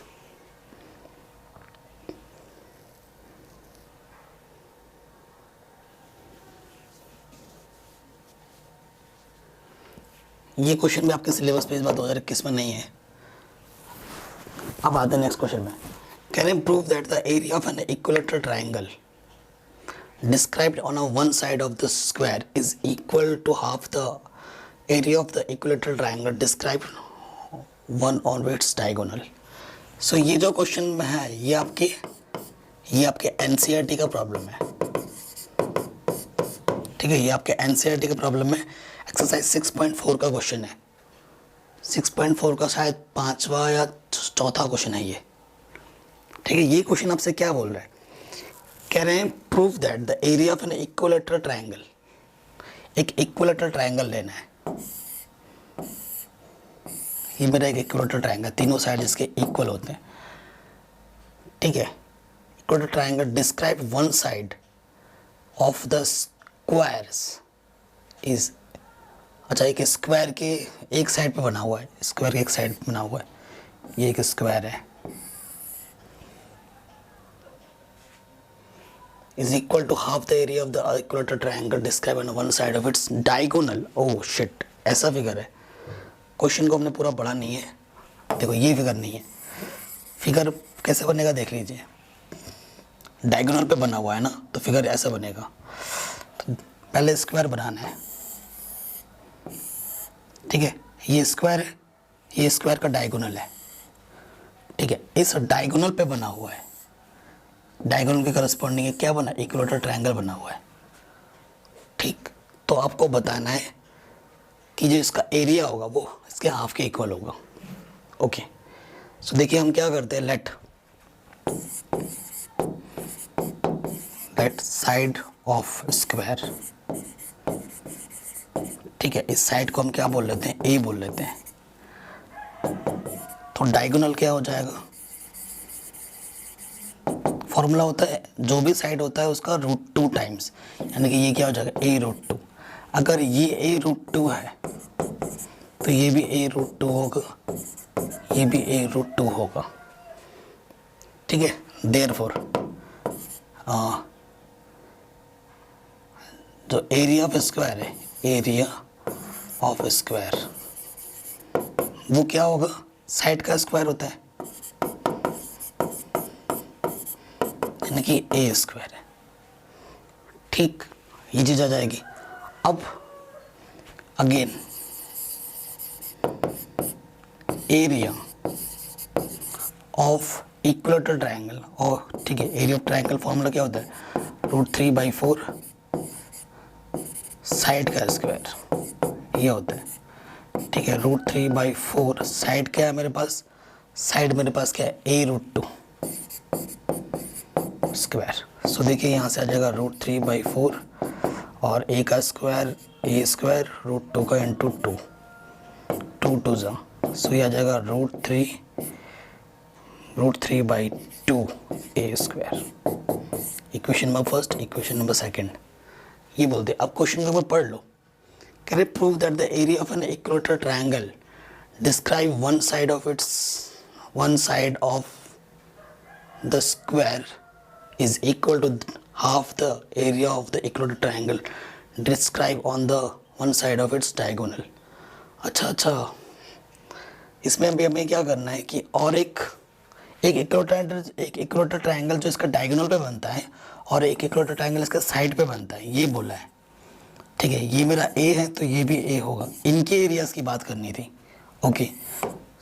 ये क्वेश्चन भी आपके सिलेबस पे इस बार 2021 में नहीं है। अब आते हैं नेक्स्ट क्वेश्चन में। Can you prove that the area of an equilateral triangle described on a one side of the square is equal to half the area of the equilateral triangle described one on its diagonal। so ये जो question में है ये आपके NCERT का problem है। ठीक है, ये आपके NCERT का प्रॉब्लम है। एक्सरसाइज 6.4 का क्वेश्चन है, 6.4 का शायद 5वां या 4था क्वेश्चन है ये। ठीक है, ये क्वेश्चन आपसे क्या बोल रहा है, कह रहे हैं prove that the area of an equilateral triangle, एक इक्विलेटरल ट्राइंगल लेना है। ये मेरा एक इक्विलेटरल ट्राइंगल, तीनों साइड इसके इक्वल होते हैं। ठीक है, equilateral triangle describe one side of the squares is, अच्छा एक स्क्वायर के एक साइड पे बना हुआ है, स्क्वायर के एक साइड पे बना हुआ है, ये एक स्क्वायर है, is equal to half the area of the equilateral triangle described on one side of its diagonal। oh shit, ऐसा फिगर है। क्वेश्चन को हमने पूरा पढ़ा नहीं है। देखो ये फिगर नहीं है, फिगर कैसे बनेगा देख लीजिए। डायगोनल पे बना हुआ है ना, तो फिगर ऐसा बनेगा। तो पहले स्क्वायर बनाना है। ठीक है, ये स्क्वायर है, ये स्क्वायर का डायगोनल है। ठीक है, इस डायगोनल पे बना हुआ है, डायगोनल के करस्पॉन्डिंग क्या बना, इक्विलेटरल ट्रायंगल बना हुआ है। ठीक, तो आपको बताना है कि जो इसका एरिया होगा वो इसके हाफ के इक्वल होगा। ओके, सो देखिए हम क्या करते हैं, लेट साइड ऑफ स्क्वायर, ठीक है, इस साइड को हम क्या बोल लेते हैं, ए बोल लेते हैं। तो डायगोनल क्या हो जाएगा, फॉर्मूला होता है जो भी साइड होता है उसका √2 टाइम्स, यानी कि ये क्या हो जाएगा a√2। अगर ये a√2 है तो ये भी a√2 होगा, ये भी a√2 होगा। ठीक है, देयरफॉर जो एरिया ऑफ स्क्वायर है, एरिया ऑफ स्क्वायर वो क्या होगा, साइड का स्क्वायर होता है, यानी कि ए स्क्वायर है। ठीक, ये चीज आ जाएगी। अब again area of equilateral triangle, और ठीक है, एरिया ऑफ ट्रायंगल फॉर्मूला क्या होता है, √3/4 साइड का स्क्वायर, ये होता है। ठीक है, √3/4 साइड क्या है मेरे पास, साइड मेरे पास क्या है, a√2 स्क्वायर। सो देखिए यहाँ से आ जाएगा √3/4 और a का स्क्वायर a स्क्वायर √2 का इंटू 2 2 जा, सो ये आ जाएगा √3/2 a square. Equation number first, equation number second ये बोलते। अब क्वेश्चन नंबर पढ़ लो। Can it prove that the area of an equilateral triangle describe one side of the square is equal to half the area of the equilateral triangle described on the one side of its diagonal. अच्छा, इसमें अभी हमें क्या करना है कि और एक इक्विलेटरल ट्रायंगल जो इसका डायगोनल पे बनता है और एक इक्विलेटरल ट्रायंगल इसका साइड पे बनता है, ये बोला है। ठीक है, ये मेरा ए है तो ये भी ए होगा। इनके एरियाज की बात करनी थी। ओके,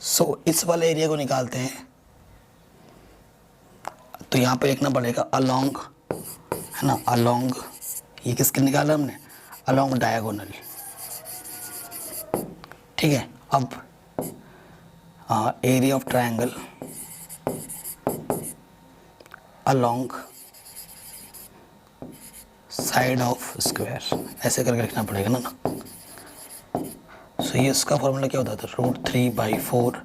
सो इस वाले एरिया को निकालते हैं। तो यहाँ पे लिखना पड़ेगा अलोंग, है ना, अलोंग। ये किसके निकाला हमने? Along diagonal. ठीक है, अब area of triangle along side of square, ऐसे करके लिखना पड़ेगा ना। सो ये इसका फॉर्मूला क्या होता था? √3/4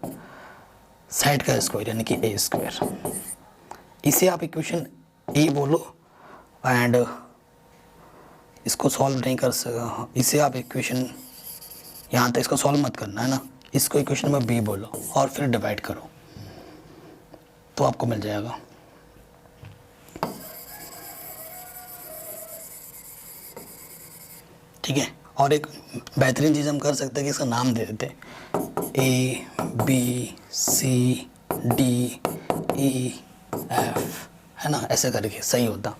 साइड का स्क्वायर यानी कि ए स्क्वायर। इसे आप इक्वेशन ए बोलो एंड इसको सॉल्व नहीं कर सका, इसे आप इक्वेशन यहाँ तक इसको सॉल्व मत करना, है ना। इसको इक्वेशन नंबर बी बोलो और फिर डिवाइड करो तो आपको मिल जाएगा। ठीक है, और एक बेहतरीन चीज़ हम कर सकते हैं कि इसका नाम दे देते हैं ABCDEF, है ना, ऐसे करके सही होता।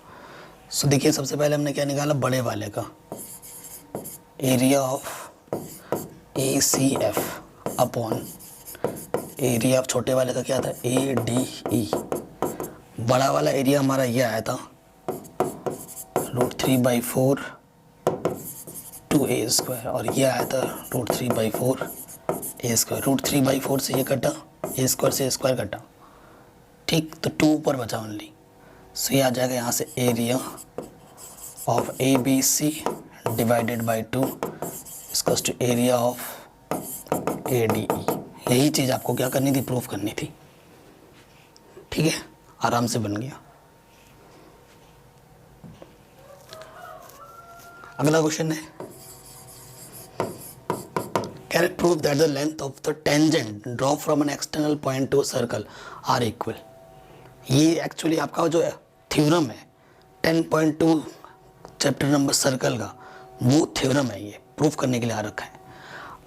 सो देखिए, सबसे पहले हमने क्या निकाला? बड़े वाले का area of ACF upon area of छोटे वाले का क्या था? ADE। बड़ा वाला एरिया हमारा ये आया था √3/4 2a स्क्वायर और ये आया था √3/4 a स्क्वायर। √3/4 से ये कटा, a स्क्वायर से स्क्वायर कटा। ठीक, तो 2 ऊपर बचा ओनली। सो ये आ जाएगा यहाँ से area of ABC divided by 2 equals to area of ADE। यही चीज़ आपको क्या करनी थी? प्रूफ करनी थी। ठीक है, आराम से बन गया। अगला क्वेश्चन है, can it prove that the length of the tangent draw from an external point to circle are equal. ये एक्चुअली आपका जो थ्योरम है 10.2 चैप्टर नंबर सर्कल का, वो थ्योरम है। ये प्रूफ करने के लिए आ रखा है।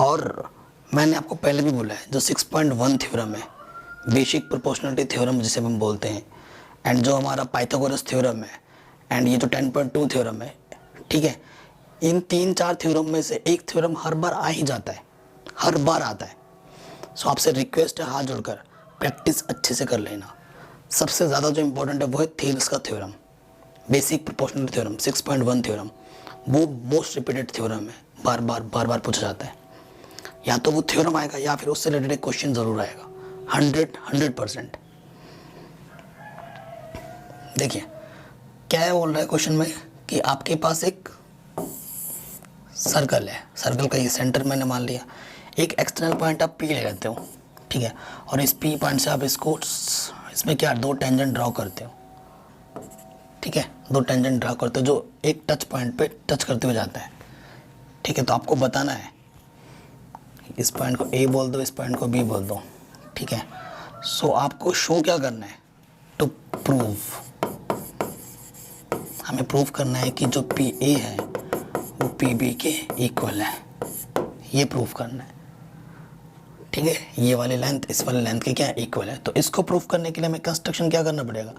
और मैंने आपको पहले भी बोला है, जो 6.1 थ्योरम है, बेसिक प्रोपोर्शनलिटी थ्योरम जिसे हम बोलते हैं, एंड जो हमारा पाइथागोरस थ्योरम है, एंड ये जो 10.2 थ्योरम है, ठीक है, इन 3-4 थ्योरम में से एक थ्योरम हर बार आ ही जाता है, हर बार आता है। सो आपसे रिक्वेस्ट है, हाथ जोड़कर प्रैक्टिस अच्छे से कर लेना। सबसे ज़्यादा जो इम्पोर्टेंट है वो है थेल्स का theorem, basic proportionality theorem 6.1 theorem. वो मोस्ट रिपीटेड थ्योरम है, बार बार पूछा जाता है। या तो वो थ्योरम आएगा या फिर उससे रिलेटेड एक क्वेश्चन ज़रूर आएगा, 100%। देखिए क्या बोल रहा है क्वेश्चन में कि आपके पास एक सर्कल है, सर्कल का ये सेंटर मैंने मान लिया, एक एक्सटर्नल पॉइंट आप P ले लेते हो, ठीक है, और इस P पॉइंट से आप इसमें क्या 2 टेंजेंट ड्रॉ करते हो। ठीक है, 2 टेंजेंट ड्रॉ करते हो जो एक टच पॉइंट पे टच करते हुए जाता है। ठीक है, तो आपको बताना है, इस पॉइंट को A बोल दो, इस पॉइंट को B बोल दो। ठीक है, सो आपको शो क्या करना है? टू प्रूव, हमें प्रूव करना है कि जो PA है वो PB के इक्वल है, ये प्रूव करना है। ठीक है, ये वाली लेंथ इस वाले लेंथ के क्या इक्वल है। तो इसको प्रूफ करने के लिए हमें कंस्ट्रक्शन क्या करना पड़ेगा?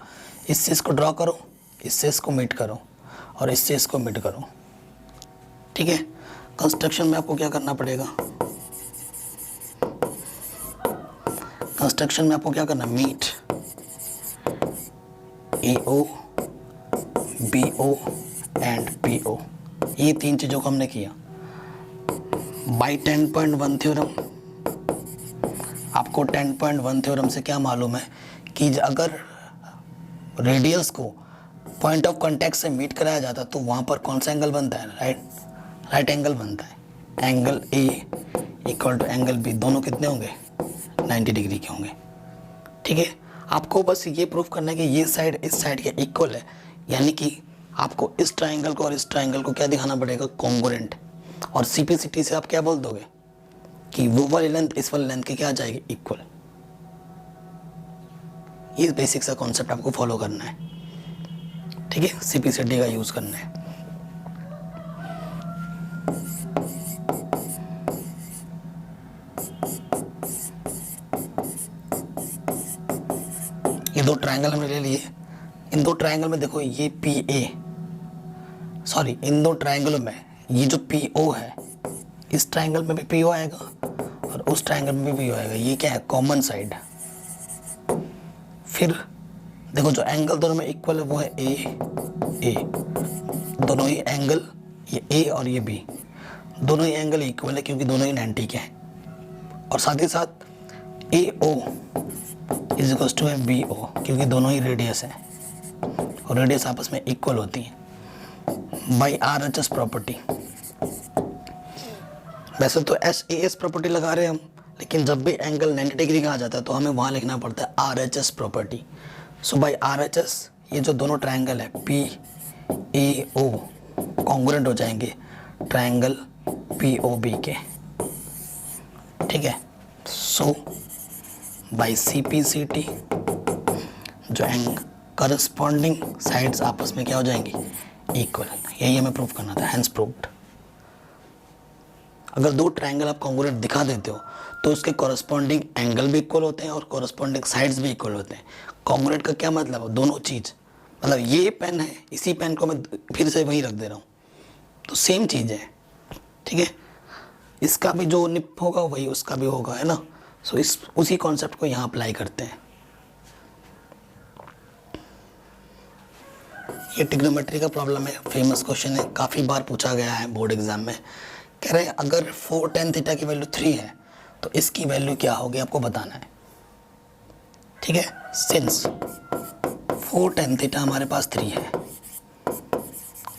इससे इसको ड्रॉ करो, इससे इसको मीट करो और इससे इसको मीट करो। ठीक है, कंस्ट्रक्शन में आपको क्या करना पड़ेगा? कंस्ट्रक्शन में आपको क्या करना? Meet AO BO and PO, ये 3 चीज़ों को हमने किया बाई 10.1 थ्योरम। आपको 10.1 थ्योरम से क्या मालूम है कि अगर रेडियस को पॉइंट ऑफ कांटेक्ट से मीट कराया जाता तो वहाँ पर कौन सा एंगल बनता है? राइट एंगल बनता है। Angle A equal to angle B, दोनों कितने होंगे? 90 डिग्री के होंगे। ठीक है, आपको बस ये प्रूफ करना है कि ये साइड इस साइड के इक्वल है, यानी कि आपको इस ट्राइंगल को और इस ट्राइंगल को क्या दिखाना पड़ेगा? कॉन्ग्रुएंट। और CPCT से आप क्या बोल दोगे कि वो वाली लेंथ इस वाली लेंथ के क्या आ जाएगी? इक्वल। ये बेसिक सा कॉन्सेप्ट आपको फॉलो करना है। ठीक है, CPCD का यूज़ करना है। ये दो ट्रायंगल हमने ले लिए। इन दो ट्रायंगल में देखो ये PA, सॉरी इन दो ट्रायंगलों में ये जो PO है, इस ट्रायंगल में भी PO आएगा और उस ट्रायंगल में भी PO आएगा। ये क्या है, कॉमन साइड। फिर देखो जो एंगल दोनों में इक्वल है वो है A, दोनों ही एंगल, ये A और ये B, दोनों ही एंगल इक्वल है क्योंकि दोनों ही 90 के हैं। और साथ ही साथ AO इज इक्वल टू है BO क्योंकि दोनों ही रेडियस हैं और रेडियस आपस में इक्वल होती हैं बाई RHS प्रॉपर्टी। वैसे तो SAS प्रॉपर्टी लगा रहे हैं हम, लेकिन जब भी एंगल 90 डिग्री का आ जाता है तो हमें वहाँ लिखना पड़ता है RHS property. So by RHS ये जो दोनों ट्रायंगल है PAO कॉन्ग्रुएंट हो जाएंगे ट्रायंगल POB के, ठीक है। सो बाई CPCT जो करस्पॉन्डिंग साइड्स आपस में क्या हो जाएंगी, इक्वल। यही हमें प्रूव करना था, हेंस प्रूव्ड। अगर दो ट्रायंगल आप कॉन्ग्रुएंट दिखा देते हो तो उसके कॉरस्पॉन्डिंग एंगल भी इक्वल होते हैं और कॉरस्पॉन्डिंग साइड्स भी इक्वल होते हैं। कॉन्ग्रुएंट का क्या मतलब है, दोनों चीज़, मतलब ये पेन है, इसी पेन को मैं फिर से वहीं रख दे रहा हूँ तो सेम चीज़ है, ठीक है। इसका भी जो निप होगा वही उसका भी होगा, है ना। सो इस उसी कॉन्सेप्ट को यहाँ अप्लाई करते हैं। ये ट्रिग्नोमेट्री का प्रॉब्लम है, फेमस क्वेश्चन है, काफ़ी बार पूछा गया है बोर्ड एग्जाम में। कह रहे हैं अगर 4 tan थीटा की वैल्यू 3 है तो इसकी वैल्यू क्या होगी आपको बताना है, ठीक है। सिंस 4 tan थीटा हमारे पास 3 है,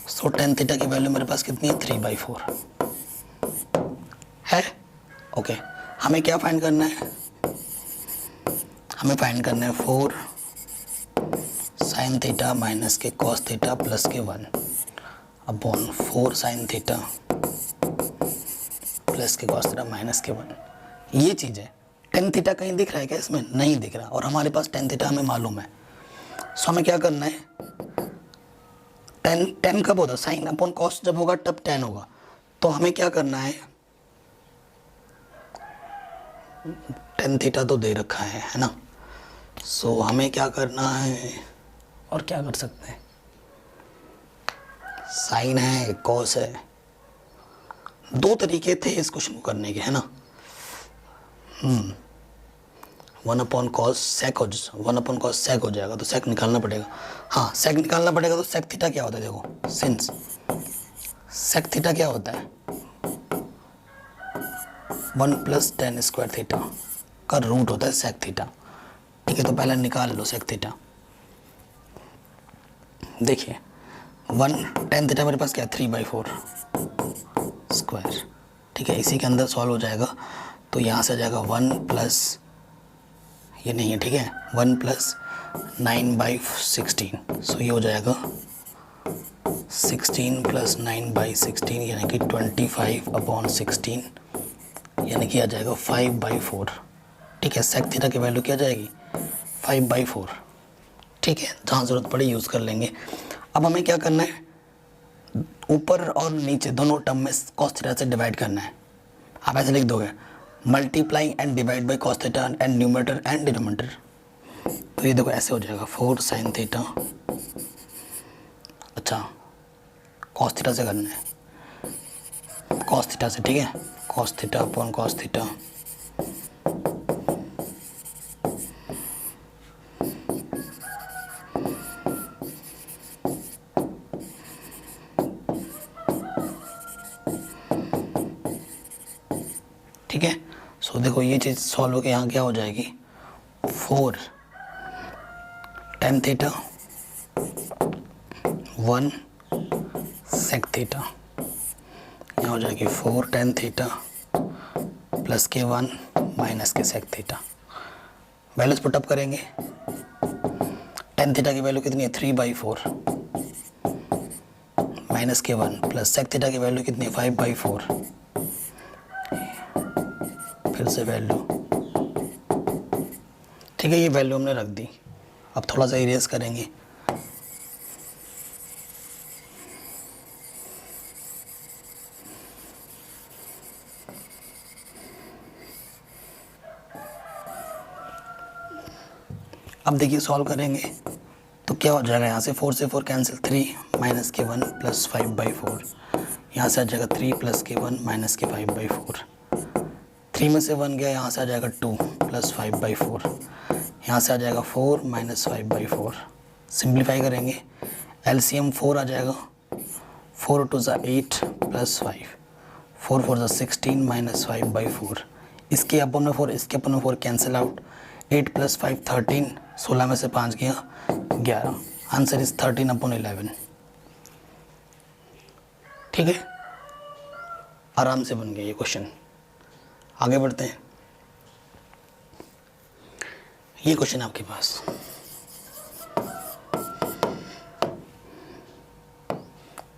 सो tan थीटा की वैल्यू मेरे पास कितनी है, 3/4 है। ओके, हमें क्या फाइंड करना है, हमें फाइंड करना है 4 sin थीटा माइनस के cos थीटा प्लस के 1 अपॉन 4 sin थीटा प्लस के cos थीटा माइनस के 1। ये चीज़ है। tan थीटा कहीं दिख रहा है क्या इसमें, नहीं दिख रहा, और हमारे पास tan थीटा हमें मालूम है। सो हमें क्या करना है, tan कब होता है, साइन अपॉन cos जब होगा तब tan होगा। तो हमें क्या करना है, tan थीटा तो दे रखा है ना। सो हमें क्या करना है, और क्या कर सकते हैं, साइन है, कॉस है। दो तरीके थे इस क्वेश्चन को करने के, है ना। 1/cos sec 1/cos sec हो जाएगा तो sec निकालना पड़ेगा। हाँ, sec निकालना पड़ेगा तो sec थीटा क्या होता है, देखो सिंस sec थीटा क्या होता है, 1 + tan स्क्वायर थीटा का रूट होता है sec थीटा, ठीक है। तो पहले निकाल लो sec थीटा। देखिए 1 tan थीटा मेरे पास क्या है, 3/4 स्क्वायर, ठीक है। इसी के अंदर सॉल्व हो जाएगा तो यहाँ से आ जाएगा 1 + ये नहीं है, ठीक है, 1 + 9/16। सो ये हो जाएगा 16 + 9/16 यानी कि 25/16 यानी कि आ जाएगा 5/4, ठीक है। sec थीटा की वैल्यू क्या आ जाएगी, 5/4, ठीक है। जहाँ ज़रूरत पड़े यूज़ कर लेंगे। अब हमें क्या करना है, ऊपर और नीचे दोनों टर्म में cos थीटा से डिवाइड करना है। आप ऐसे लिख दोगे, multiplying and divide by cos theta and numerator and denominator. तो ये देखो ऐसे हो जाएगा 4 sin थीटा, अच्छा cos थीटा से करना है, cos थीटा से, ठीक है। cos theta upon cos theta ठीक है। सो देखो ये चीज़ सॉल्व होकर यहाँ क्या हो जाएगी, 4 tan थीटा 1 sec थीटा, यहाँ हो जाएगी 4 tan थीटा प्लस के 1 माइनस के sec थीटा। वैल्यूज पुटअप करेंगे, tan थीटा की वैल्यू कितनी है, 3/4 माइनस के 1 प्लस sec थीटा की वैल्यू कितनी है, 5/4। फिर से वैल्यू, ठीक है। ये वैल्यू हमने रख दी। अब थोड़ा सा इरेज करेंगे, अब देखिए सॉल्व करेंगे तो क्या हो जाएगा, यहाँ से 4 से 4 कैंसिल, 3 माइनस के 1 प्लस 5/4, यहाँ से आ जाएगा 3 प्लस के 1 माइनस के 5/4, 3 में से 1 गया, यहाँ से आ जाएगा 2 प्लस 5/4, यहाँ से आ जाएगा 4 माइनस 5/4। सिंप्लीफाई करेंगे, एलसीएम 4 आ जाएगा, 4 2 ज़ा 8 प्लस 5, 4 4 ज़ा 16 माइनस 5/4, इसके अपन में 4, इसके अपन में 4 कैंसिल आउट, 8 प्लस 5 13, 16 में से 5 गया 11, आंसर इज 13/11। ठीक है, आराम से बन गया ये क्वेश्चन। आगे बढ़ते हैं, ये क्वेश्चन आपके पास,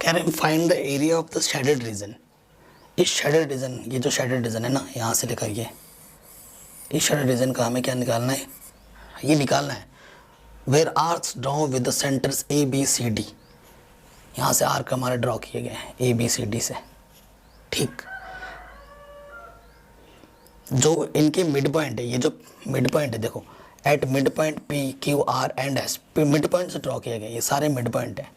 कह रहे हैं find the area of the shaded region. इस शेडेड रीजन, ये जो शेडेड रीजन है ना, यहाँ से लेकर ये इस शेडेड रीजन का हमें क्या निकालना है, ये निकालना है where arcs draw with the centres A B C D. यहाँ से आर्क हमारे ड्रॉ किए गए हैं ए बी सी डी से। ठीक, जो इनके मिड पॉइंट है, ये जो मिड पॉइंट है देखो, at mid point P Q R and S, mid point से ड्रॉ किए गए, ये सारे मिड पॉइंट है।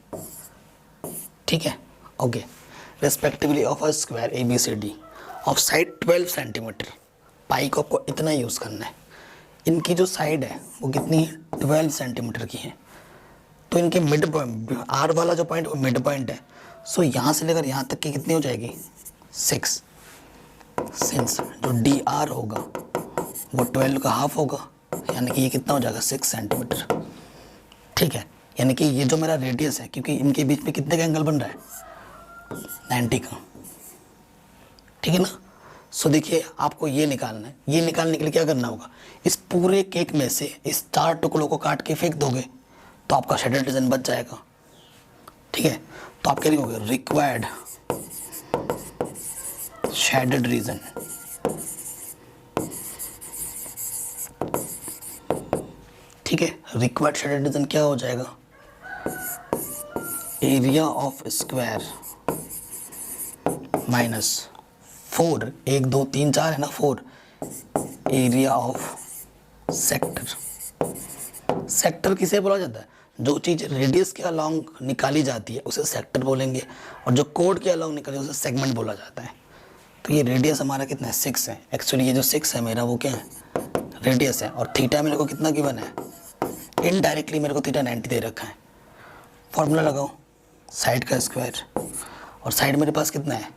ठीक है, okay, respectively of a square A B C D of side 12 centimetre. Pi को आपको इतना यूज़ करना है, इनकी जो साइड है वो कितनी है, 12 सेंटीमीटर की है। तो इनके मिड पॉइंट, आर वाला जो पॉइंट वो मिड पॉइंट है, सो यहाँ से लेकर यहाँ तक की कितनी हो जाएगी, 6। सिंस जो डी आर होगा वो 12 का हाफ होगा, यानी कि ये कितना हो जाएगा, 6 सेंटीमीटर। ठीक है, यानी कि ये जो मेरा रेडियस है, क्योंकि इनके बीच में कितने का एंगल बन रहा है, 90 का। ठीक है ना। सो देखिए आपको ये निकालना है, ये निकालने के लिए क्या करना होगा, इस पूरे केक में से इस 4 टुकड़ों को काट के फेंक दोगे तो आपका शेडेड रीजन बच जाएगा। ठीक है, तो आप क्या लिखोगे, रिक्वायर्ड शेडेड रीजन। ठीक है, रिक्वायर्ड शेडेड रीजन क्या हो जाएगा, एरिया ऑफ स्क्वायर माइनस 4, 1 2 3 4 है ना, 4 एरिया ऑफ सेक्टर। सेक्टर किसे बोला जाता है, जो चीज़ रेडियस के अलोंग निकाली जाती है उसे सेक्टर बोलेंगे, और जो कोड के अलोंग निकाली उसे सेगमेंट बोला जाता है। तो ये रेडियस हमारा कितना है, 6 है। एक्चुअली ये जो 6 है मेरा वो क्या है, रेडियस है, और थीटा मेरे को कितना गिवन है, इनडायरेक्टली मेरे को थीटा 90 दे रखा है। फॉर्मूला लगाओ, साइड का स्क्वायर, और साइड मेरे पास कितना है,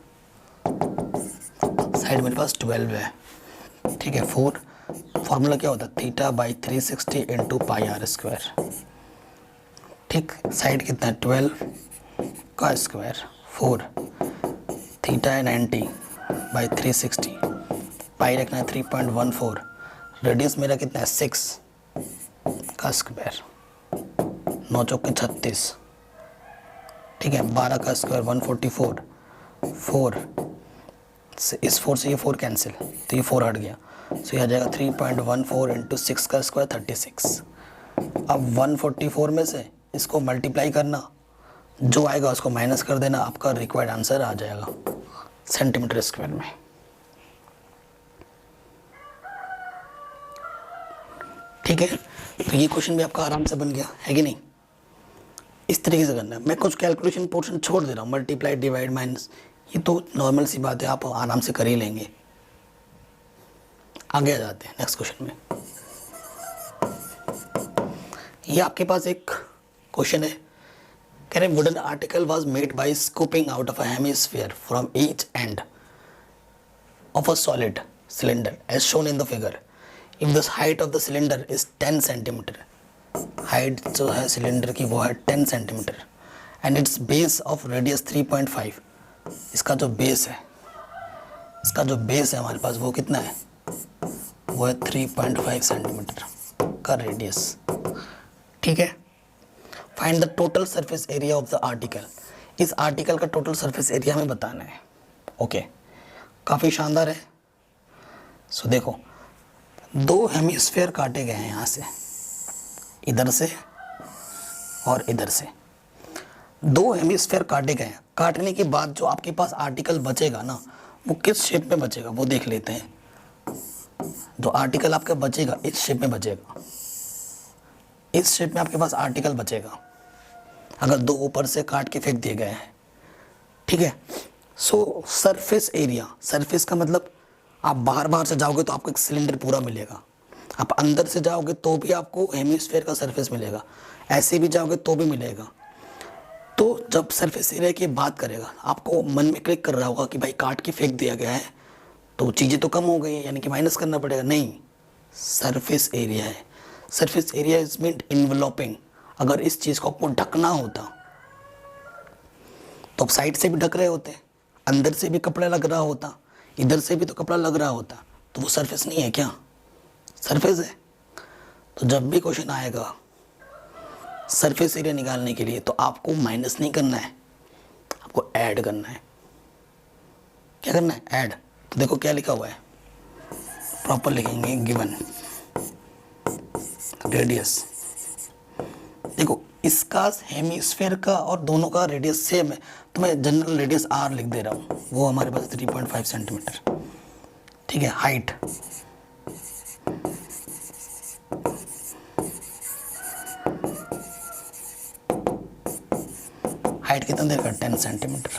साइड मेरे पास 12 है। ठीक है, 4, फॉर्मूला क्या होता है, theta by 360 into pi r square. ठीक, साइड कितना है, 12 का स्क्वायर, 4 थीटा है 90 बाई 360, पाई रखना है 3.14, रेडियस मेरा कितना है 6 का स्क्वायर, 9 चौके 36। ठीक है, 12 का स्क्वायर 144, 4 से इस 4 से ये 4 कैंसिल, तो ये 4 हट गया, सो ये आ जाएगा 3.14 इंटू 6 का स्क्वायर 36। अब 144 में से इसको मल्टीप्लाई करना, जो आएगा उसको माइनस कर देना, आपका रिक्वायर्ड आंसर आ जाएगा सेंटीमीटर स्क्वायर में। ठीक है, तो ये क्वेश्चन भी आपका आराम से बन गया है कि नहीं। इस तरीके से करना है, मैं कुछ कैलकुलेशन पोर्शन छोड़ दे रहा हूँ, मल्टीप्लाई डिवाइड माइनस, ये तो नॉर्मल सी बात है, आप आराम से कर ही लेंगे। आगे आ जाते हैं नेक्स्ट क्वेश्चन में। ये आपके पास एक क्वेश्चन है, कह रहे हैं wooden article was made by scooping out of a hemisphere from each end of a solid cylinder as shown in the figure. If the height of the cylinder is 10 centimetre, height जो है cylinder की वो है 10 centimetre, and its base of radius 3.5। इसका जो base है, इसका जो बेस है हमारे पास वो कितना है, वो है 3.5 सेंटीमीटर का रेडियस। ठीक है, find the total surface area of the article. इस आर्टिकल का टोटल सरफेस एरिया हमें बताना है। ओके, काफ़ी शानदार है। सो देखो, 2 हेमिस्फीयर काटे गए हैं यहाँ से, इधर से और इधर से 2 हेमिस्फीयर काटे गए हैं। काटने के बाद जो आपके पास आर्टिकल बचेगा ना, वो किस शेप में बचेगा वो देख लेते हैं। जो आर्टिकल आपका बचेगा इस शेप में बचेगा, इस शेप में आपके पास आर्टिकल बचेगा अगर दो ऊपर से काट के फेंक दिए गए हैं, ठीक है। सो सरफेस एरिया, सरफेस का मतलब आप बाहर बाहर से जाओगे तो आपको एक सिलेंडर पूरा मिलेगा, आप अंदर से जाओगे तो भी आपको हेमिस्फेयर का सरफेस मिलेगा, ऐसे भी जाओगे तो भी मिलेगा। तो जब सरफेस एरिया की बात करेगा आपको मन में क्लिक कर रहा होगा कि भाई काट के फेंक दिया गया है तो चीज़ें तो कम हो गई हैं, यानी कि माइनस करना पड़ेगा। नहीं, सरफेस एरिया है। Surface area is mean enveloping. अगर इस चीज़ को आपको ढकना होता तो आप साइड से भी ढक रहे होते, अंदर से भी कपड़ा लग रहा होता, इधर से भी तो कपड़ा लग रहा होता, तो वो सरफेस नहीं है क्या? सरफेस है। तो जब भी क्वेश्चन आएगा सरफेस एरिया निकालने के लिए तो आपको माइनस नहीं करना है, आपको ऐड करना है। क्या करना है? ऐड। तो देखो क्या लिखा हुआ है, प्रॉपर लिखेंगे, गिवन रेडियस। देखो इसका हेमिस्फेयर का और दोनों का रेडियस सेम है, तो मैं जनरल रेडियस आर लिख दे रहा हूँ, वो हमारे पास 3.5 सेंटीमीटर, ठीक है। हाइट हाइट कितना देगा? 10 सेंटीमीटर,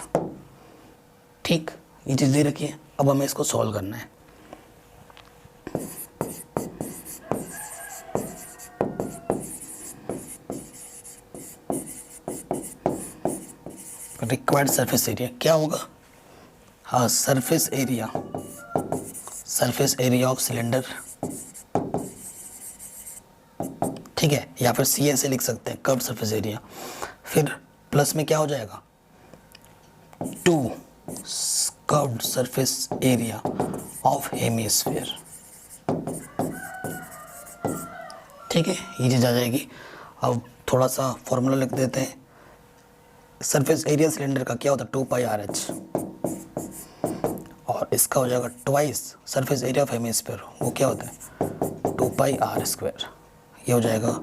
ठीक। ये चीज़ दे रखी है। अब हमें इसको सॉल्व करना है। रिक्वायर्ड सरफेस एरिया क्या होगा? हाँ, सरफेस एरिया ऑफ सिलेंडर, ठीक है, या फिर सी ऐसे लिख सकते हैं, कर्व सरफेस एरिया। फिर प्लस में क्या हो जाएगा? 2 curved surface area of hemisphere, ठीक है, ये चीज़ आ जाएगी। अब थोड़ा सा फॉर्मूला लिख देते हैं। सरफेस एरिया सिलेंडर का क्या होता है? 2πRH, और इसका हो जाएगा twice surface area of hemisphere, वो क्या होता है? 2πr²। ये हो जाएगा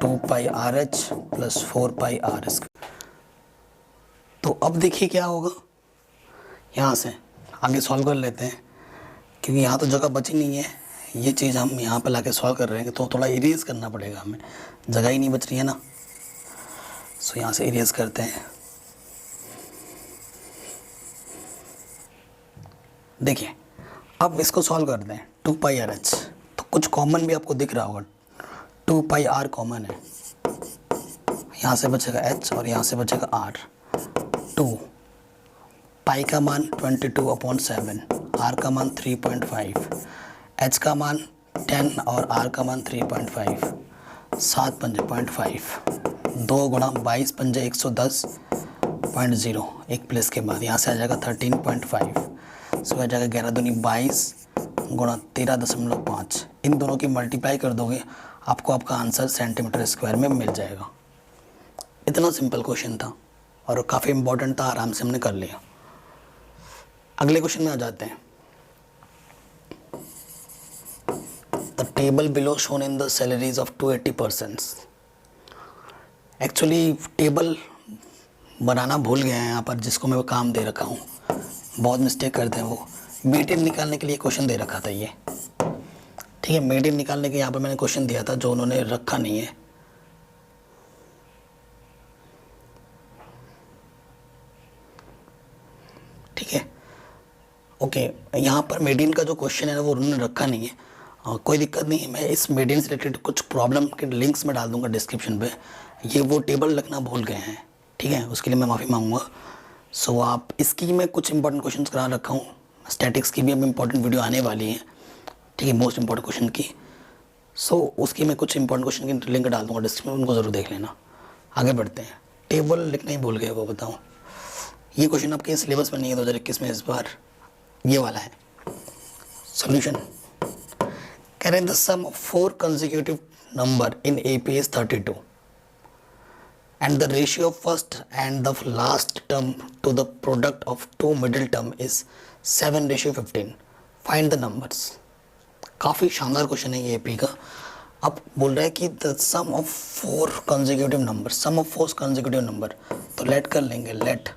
2πRH + 4πr²। तो अब देखिए क्या होगा, यहाँ से आगे सॉल्व कर लेते हैं, क्योंकि यहाँ तो जगह बची नहीं है। ये चीज़ हम यहाँ पे लाके सॉल्व कर रहे हैं तो थोड़ा इरेज करना पड़ेगा हमें, जगह ही नहीं बच रही है ना। सो यहाँ से इरेज करते हैं। देखिए अब इसको सॉल्व करते हैं। 2πRH, तो कुछ कॉमन भी आपको दिख रहा होगा, 2πr कॉमन है, यहाँ से बचेगा h और यहाँ से बचेगा r। 2 पाई का मान 22/7, r का मान 3.5, h का मान 10 और r का मान 3.5, 7 पंजे 0.5, 2 गुणा 22 पंजे 110.0, एक प्लस के बाद यहाँ से आ जाएगा 13.5, सो आ जाएगा 11 दूनी 22 गुणा 13.5। इन दोनों की मल्टीप्लाई कर दोगे आपको आपका आंसर सेंटीमीटर स्क्वायर में मिल जाएगा। इतना सिंपल क्वेश्चन था और काफ़ी इम्पोर्टेंट था, आराम से हमने कर लिया। अगले क्वेश्चन में आ जाते हैं। The table below shown in the salaries of 280 persons. Actually table बनाना भूल गए हैं यहाँ पर, जिसको मैं वो काम दे रखा हूँ, बहुत मिस्टेक करते हैं वो। मीडियन निकालने के लिए क्वेश्चन दे रखा था ये, ठीक है। मीडियन निकालने के यहाँ पर मैंने क्वेश्चन दिया था जो उन्होंने रखा नहीं है। ठीक है, ओके। यहाँ पर मीडियन का जो क्वेश्चन है ना वो उन्होंने रखा नहीं है, कोई दिक्कत नहीं है। मैं इस मीडियन से रिलेटेड कुछ प्रॉब्लम के लिंक्स में डाल दूंगा डिस्क्रिप्शन पे। ये वो टेबल रखना भूल गए हैं, ठीक है, उसके लिए मैं माफ़ी मांगूंगा। सो आप इसकी मैं कुछ इंपॉर्टेंट क्वेश्चन करा रखा हूँ। स्टैटिक्स की भी अब इंपॉर्टेंट वीडियो आने वाली है, ठीक है, मोस्ट इंपॉर्टेंट क्वेश्चन की। सो उसकी मैं कुछ इंपॉर्टेंट क्वेश्चन की लिंक डाल दूँगा डिस्क्रिप्शन में, उनको ज़रूर देख लेना। आगे बढ़ते हैं। टेबल लिखना ही भूल गए वो, बताओ। ये क्वेश्चन आपके सिलेबस में नहीं है 2021 में, इस बार ये वाला है। सॉल्यूशन कह रहे हैं the sum of 4 consecutive number in AP is 32 and the ratio of first and the last term to the product of 2 middle term is 7:15. Find the numbers. काफ़ी शानदार क्वेश्चन है ये AP का। अब बोल रहा है कि the sum of 4 consecutive number, sum of 4 consecutive number, तो लेट कर लेंगे, let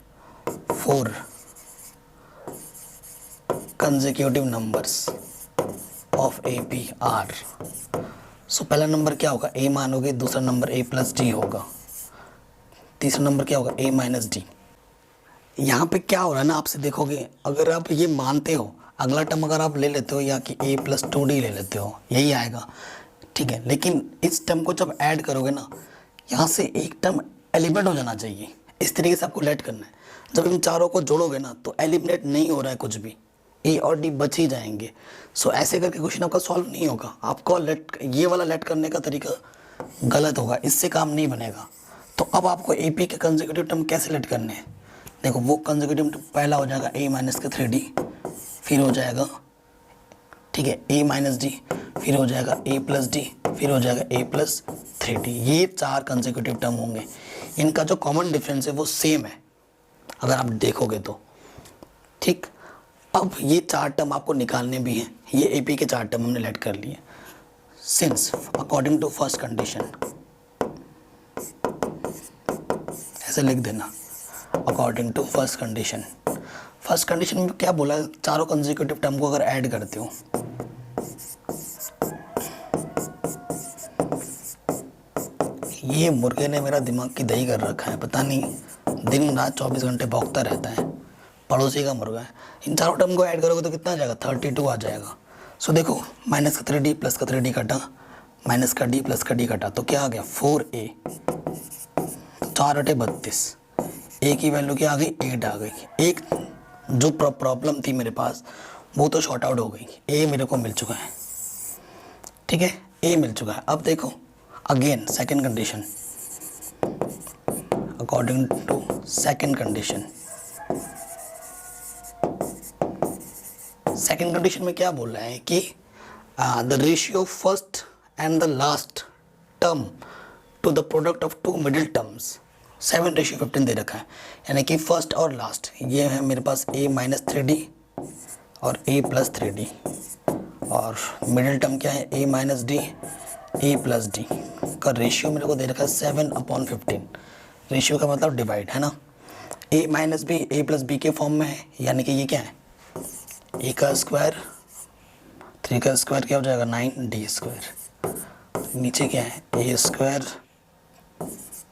4 consecutive numbers of AP are, so पहला नंबर क्या होगा, ए मानोगे, दूसरा नंबर ए प्लस डी होगा, तीसरा नंबर क्या होगा, ए माइनस डी। यहाँ पे क्या हो रहा है ना, आपसे देखोगे अगर आप ये मानते हो, अगला टर्म अगर आप ले लेते हो या कि ए प्लस टू डी ले लेते हो, यही आएगा, ठीक है। लेकिन इस टर्म को जब ऐड करोगे ना, यहाँ से एक टर्म एलिमिनेट हो जाना चाहिए, इस तरीके से आपको लेट करना है। जब इन चारों को जोड़ोगे ना तो एलिमिनेट नहीं हो रहा है कुछ भी, ए और डी बच ही जाएंगे। सो ऐसे करके क्वेश्चन आपका सॉल्व नहीं होगा, आपको ये वाला लेट करने का तरीका गलत होगा, इससे काम नहीं बनेगा। तो अब आपको ए पी के कंसेक्यूटिव टर्म कैसे लेट करने हैं, देखो वो कंसेक्यूटिव टर्म पहला हो जाएगा ए माइनस के 3d, फिर हो जाएगा, ठीक है, ए माइनस डी, फिर हो जाएगा ए प्लस डी, फिर हो जाएगा ए प्लस 3d। ये 4 कंसेक्यूटिव टर्म होंगे। इनका जो कॉमन डिफरेंस है वो सेम है अगर आप देखोगे तो, ठीक। अब ये 4 टर्म आपको निकालने भी हैं, ये ए पी के 4 टर्म हमने लेट कर लिए। Since according to first condition, ऐसे लिख देना, according to first condition. First condition में क्या बोला है, चारों कंसेक्यूटिव टर्म को अगर ऐड करते हो, ये मुर्गे ने मेरा दिमाग की दही कर रखा है, पता नहीं दिन रात 24 घंटे भौंकता रहता है, पड़ोसी का मुर्गा है। इन चारों टर्म को ऐड करोगे तो कितना आ जाएगा, 32 आ जाएगा। सो देखो माइनस का 3d प्लस का 3d कटा, माइनस का d प्लस का d कटा, तो क्या आ गया 4a, 4 अटे 32, ए की वैल्यू क्या आ गई, 8 आ गई। एक जो प्रॉब्लम थी मेरे पास वो तो शॉर्ट आउट हो गई, ए मेरे को मिल चुका है, ठीक है, ए मिल चुका है। अब देखो again second condition, according to second condition, second condition में क्या बोल रहा है कि the ratio first and the last term to the product of 2 middle terms 7:15 दे रखा है, यानी कि फर्स्ट और लास्ट ये है मेरे पास a माइनस 3d और a प्लस 3d, और मिडिल टर्म क्या है a minus D, a plus D का रेशियो मेरे को दे रखा है 7/15। रेशियो का मतलब डिवाइड है ना, a minus b a plus b के फॉर्म में है, यानी कि ये क्या है, a का स्क्वायर, 3 का स्क्वायर क्या हो जाएगा 9d स्क्वायर, नीचे क्या है a square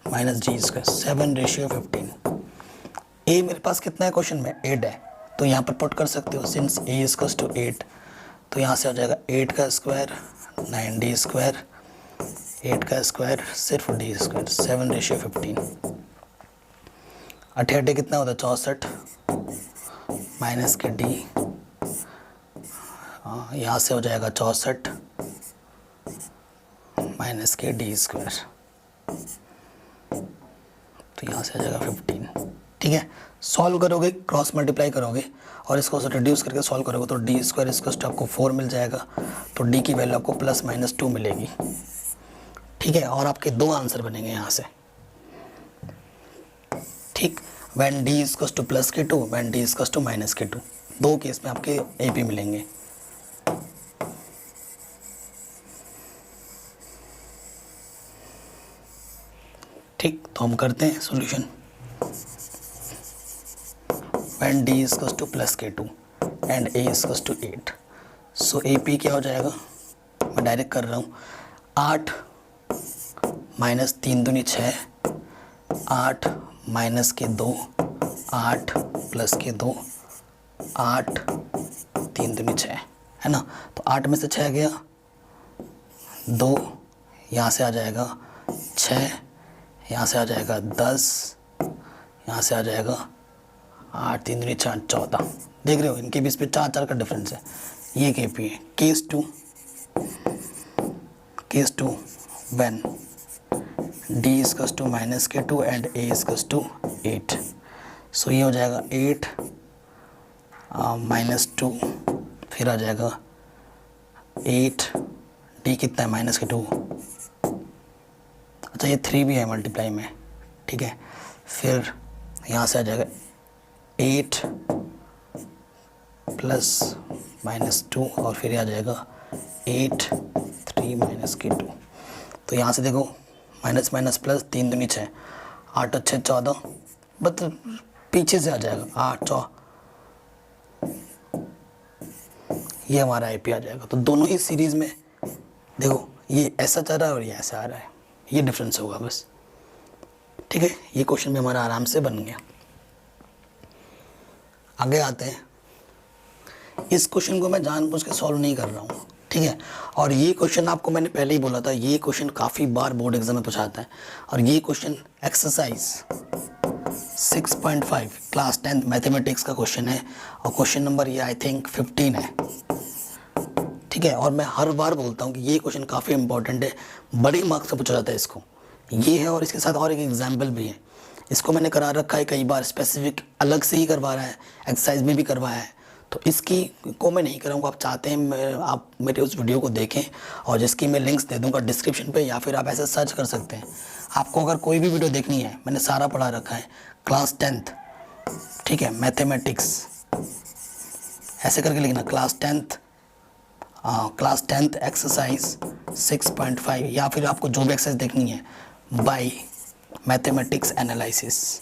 minus g square, 7:15। ए मेरे पास कितना है क्वेश्चन में, 8 है, तो यहाँ पर पुट कर सकते हो, सिंस a इक्वल्स टू 8, तो यहाँ से आ जाएगा 8 का स्क्वायर 9d स्क्वायर, 8 का स्क्वायर सिर्फ d स्क्वायर, 7:15। 8 कितना होता है 64, माइनस के d, यहाँ से हो जाएगा 64 माइनस के d स्क्वायर, तो यहाँ से आ जाएगा 15, ठीक है। सॉल्व करोगे, क्रॉस मल्टीप्लाई करोगे और इसको रिड्यूस करके सॉल्व करोगे तो डी स्क्वायर इसको आपको 4 मिल जाएगा, तो डी की वैल्यू आपको प्लस माइनस 2 मिलेगी, ठीक है। और आपके 2 आंसर बनेंगे यहाँ से, ठीक। When d equals to plus k 2, when d equals to minus k 2, 2 case में आपके ए पी मिलेंगे। ठीक, तो हम करते हैं solution. When d equals to plus k 2 and a equals to 8, so A P क्या हो जाएगा, मैं डायरेक्ट कर रहा हूँ, 8 माइनस 3 दूनी 6, 8 माइनस के 2, 8 प्लस के 2, 8 3 दूनी 6, है ना। तो 8 में से 6 गया, 2 यहाँ से आ जाएगा 6, यहाँ से आ जाएगा 10, यहाँ से आ जाएगा 8 3 दूनी 4 14। देख रहे हो इनके बीच पे 4 का डिफरेंस है। ये के पी है। Case two when d equals to minus k 2 and a equals to 8, so ये हो जाएगा 8 माइनस 2, फिर आ जाएगा 8, डी कितना है माइनस के 2, अच्छा ये 3 भी है मल्टीप्लाई में, ठीक है। फिर यहाँ से आ जाएगा 8 प्लस माइनस 2 और फिर आ जाएगा 8 3 माइनस के 2, तो यहाँ से देखो माइनस माइनस प्लस 3 दूनी 6, 8 और 6 14, बट पीछे से आ जाएगा 8 4, ये हमारा आईपी आ जाएगा। तो दोनों ही सीरीज़ में देखो ये ऐसा चल रहा है और ये ऐसा आ रहा है, ये डिफरेंस होगा बस। ठीक है, ये क्वेश्चन भी हमारा आराम से बन गया। आगे आते हैं। इस क्वेश्चन को मैं जानबूझ के सॉल्व नहीं कर रहा हूँ, ठीक है। और ये क्वेश्चन आपको मैंने पहले ही बोला था, ये क्वेश्चन काफ़ी बार बोर्ड एग्जाम में पूछा आता है। और ये क्वेश्चन एक्सरसाइज 6.5 क्लास 10 मैथमेटिक्स का क्वेश्चन है और क्वेश्चन नंबर ये आई थिंक 15 है, ठीक है। और मैं हर बार बोलता हूँ कि ये क्वेश्चन काफ़ी इंपॉर्टेंट है, बड़े मार्क्स से पूछा जाता है इसको। ये है और इसके साथ और एक एग्जाम्पल भी है। इसको मैंने करा रखा है कई बार, स्पेसिफिक अलग से ही करवा रहा है, एक्सरसाइज में भी करवाया है, तो इसकी को मैं नहीं कराऊंगा। आप चाहते हैं आप मेरे उस वीडियो को देखें और जिसकी मैं लिंक्स दे दूंगा डिस्क्रिप्शन पे, या फिर आप ऐसे सर्च कर सकते हैं। आपको अगर कोई भी वीडियो देखनी है, मैंने सारा पढ़ा रखा है, क्लास 10th, ठीक है, मैथमेटिक्स ऐसे करके लिखना, क्लास 10th एक्सरसाइज 6.5, या फिर आपको जो भी एक्सरसाइज देखनी है बाय मैथमेटिक्स एनालिसिस,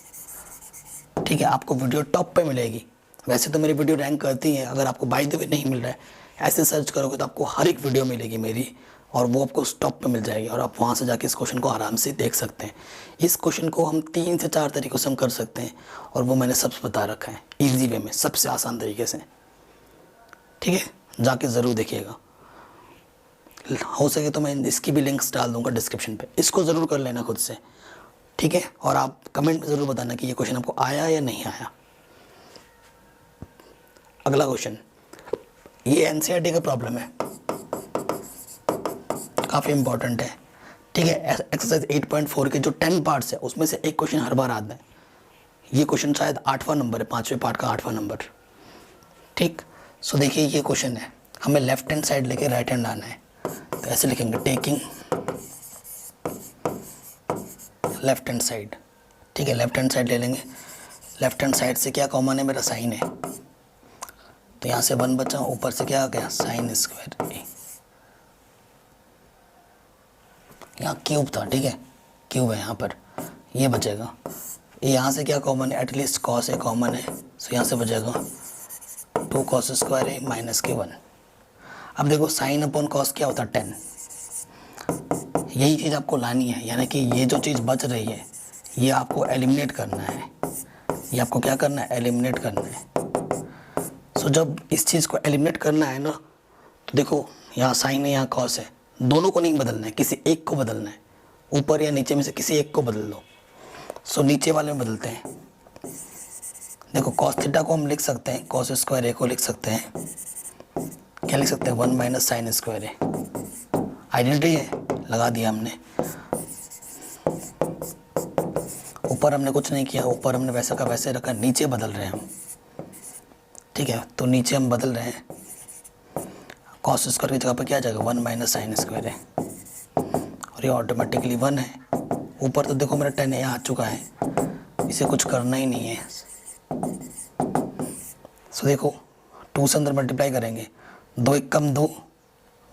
ठीक है। आपको वीडियो टॉप पे मिलेगी। वैसे तो मेरी वीडियो रैंक करती है, अगर आपको बाय द वे नहीं मिल रहा है, ऐसे सर्च करोगे तो आपको हर एक वीडियो मिलेगी मेरी, और वो आपको टॉप पे मिल जाएगी और आप वहाँ से जाके इस क्वेश्चन को आराम से देख सकते हैं। इस क्वेश्चन को हम 3 से 4 तरीक़ों से हम कर सकते हैं और वो मैंने सब बता रखा है ईजी वे में, सबसे आसान तरीके से, ठीक है। जाके ज़रूर देखिएगा, हो सके तो मैं इसकी भी लिंक्स डाल दूँगा डिस्क्रिप्शन पर, इसको ज़रूर कर लेना खुद से, ठीक है। और आप कमेंट में ज़रूर बताना कि ये क्वेश्चन आपको आया या नहीं आया। अगला क्वेश्चन, ये एनसीईआरटी का प्रॉब्लम है, काफ़ी इंपॉर्टेंट है, ठीक है। एक्सरसाइज 8.4 के जो 10 पार्ट्स है उसमें से एक क्वेश्चन हर बार आता है। ये क्वेश्चन शायद 8वां नंबर है, 5वें पार्ट का 8वां नंबर, ठीक। सो देखिए ये क्वेश्चन है, हमें लेफ्ट हैंड साइड लेके राइट हैंड आना है, तो ऐसे लिखेंगे टेकिंग लेफ्ट हैंड साइड, ठीक है। लेफ्ट हैंड साइड ले लेंगे, लेफ्ट हैंड साइड से क्या कॉमन है, मेरा साइन है, तो यहाँ से 1 बचा, ऊपर से क्या आ गया, साइन स्क्वायर ए, यहाँ क्यूब था, ठीक है, क्यूब है यहाँ पर, ये बचेगा। यहाँ से क्या कॉमन है, एटलीस्ट कॉस ए कॉमन है, सो यहाँ से बचेगा 2 cos स्क्वायर ए माइनस के 1। अब देखो साइन अपॉन कॉस क्या होता है, 10। यही चीज़ आपको लानी है, यानी कि ये जो चीज़ बच रही है ये आपको एलिमिनेट करना है, ये आपको क्या करना है, एलिमिनेट करना है। सो जब इस चीज़ को एलिमिनेट करना है ना, तो देखो यहाँ साइन है, यहाँ कॉस है, दोनों को नहीं बदलना है, किसी एक को बदलना है, ऊपर या नीचे में से किसी एक को बदल लो। सो नीचे वाले में बदलते हैं। देखो कॉस थीटा को हम लिख सकते हैं, कॉस स्क्वायर ए को लिख सकते हैं, क्या लिख सकते हैं, 1 माइनस साइन स्क्वायर ए, आइडेंटिटी है, लगा दिया हमने। ऊपर हमने कुछ नहीं किया, ऊपर हमने वैसा का वैसे रखा, नीचे बदल रहे हैं हम, ठीक है। तो नीचे हम बदल रहे हैं, कॉस स्क्वायर की जगह पर क्या आ जाएगा, 1 माइनस साइन स्क्वायर है, और ये ऑटोमेटिकली 1 है। ऊपर तो देखो मेरा 10 यहाँ आ चुका है, इसे कुछ करना ही नहीं है। सो देखो 2 से अंदर मल्टीप्लाई करेंगे, 2 1 कम 2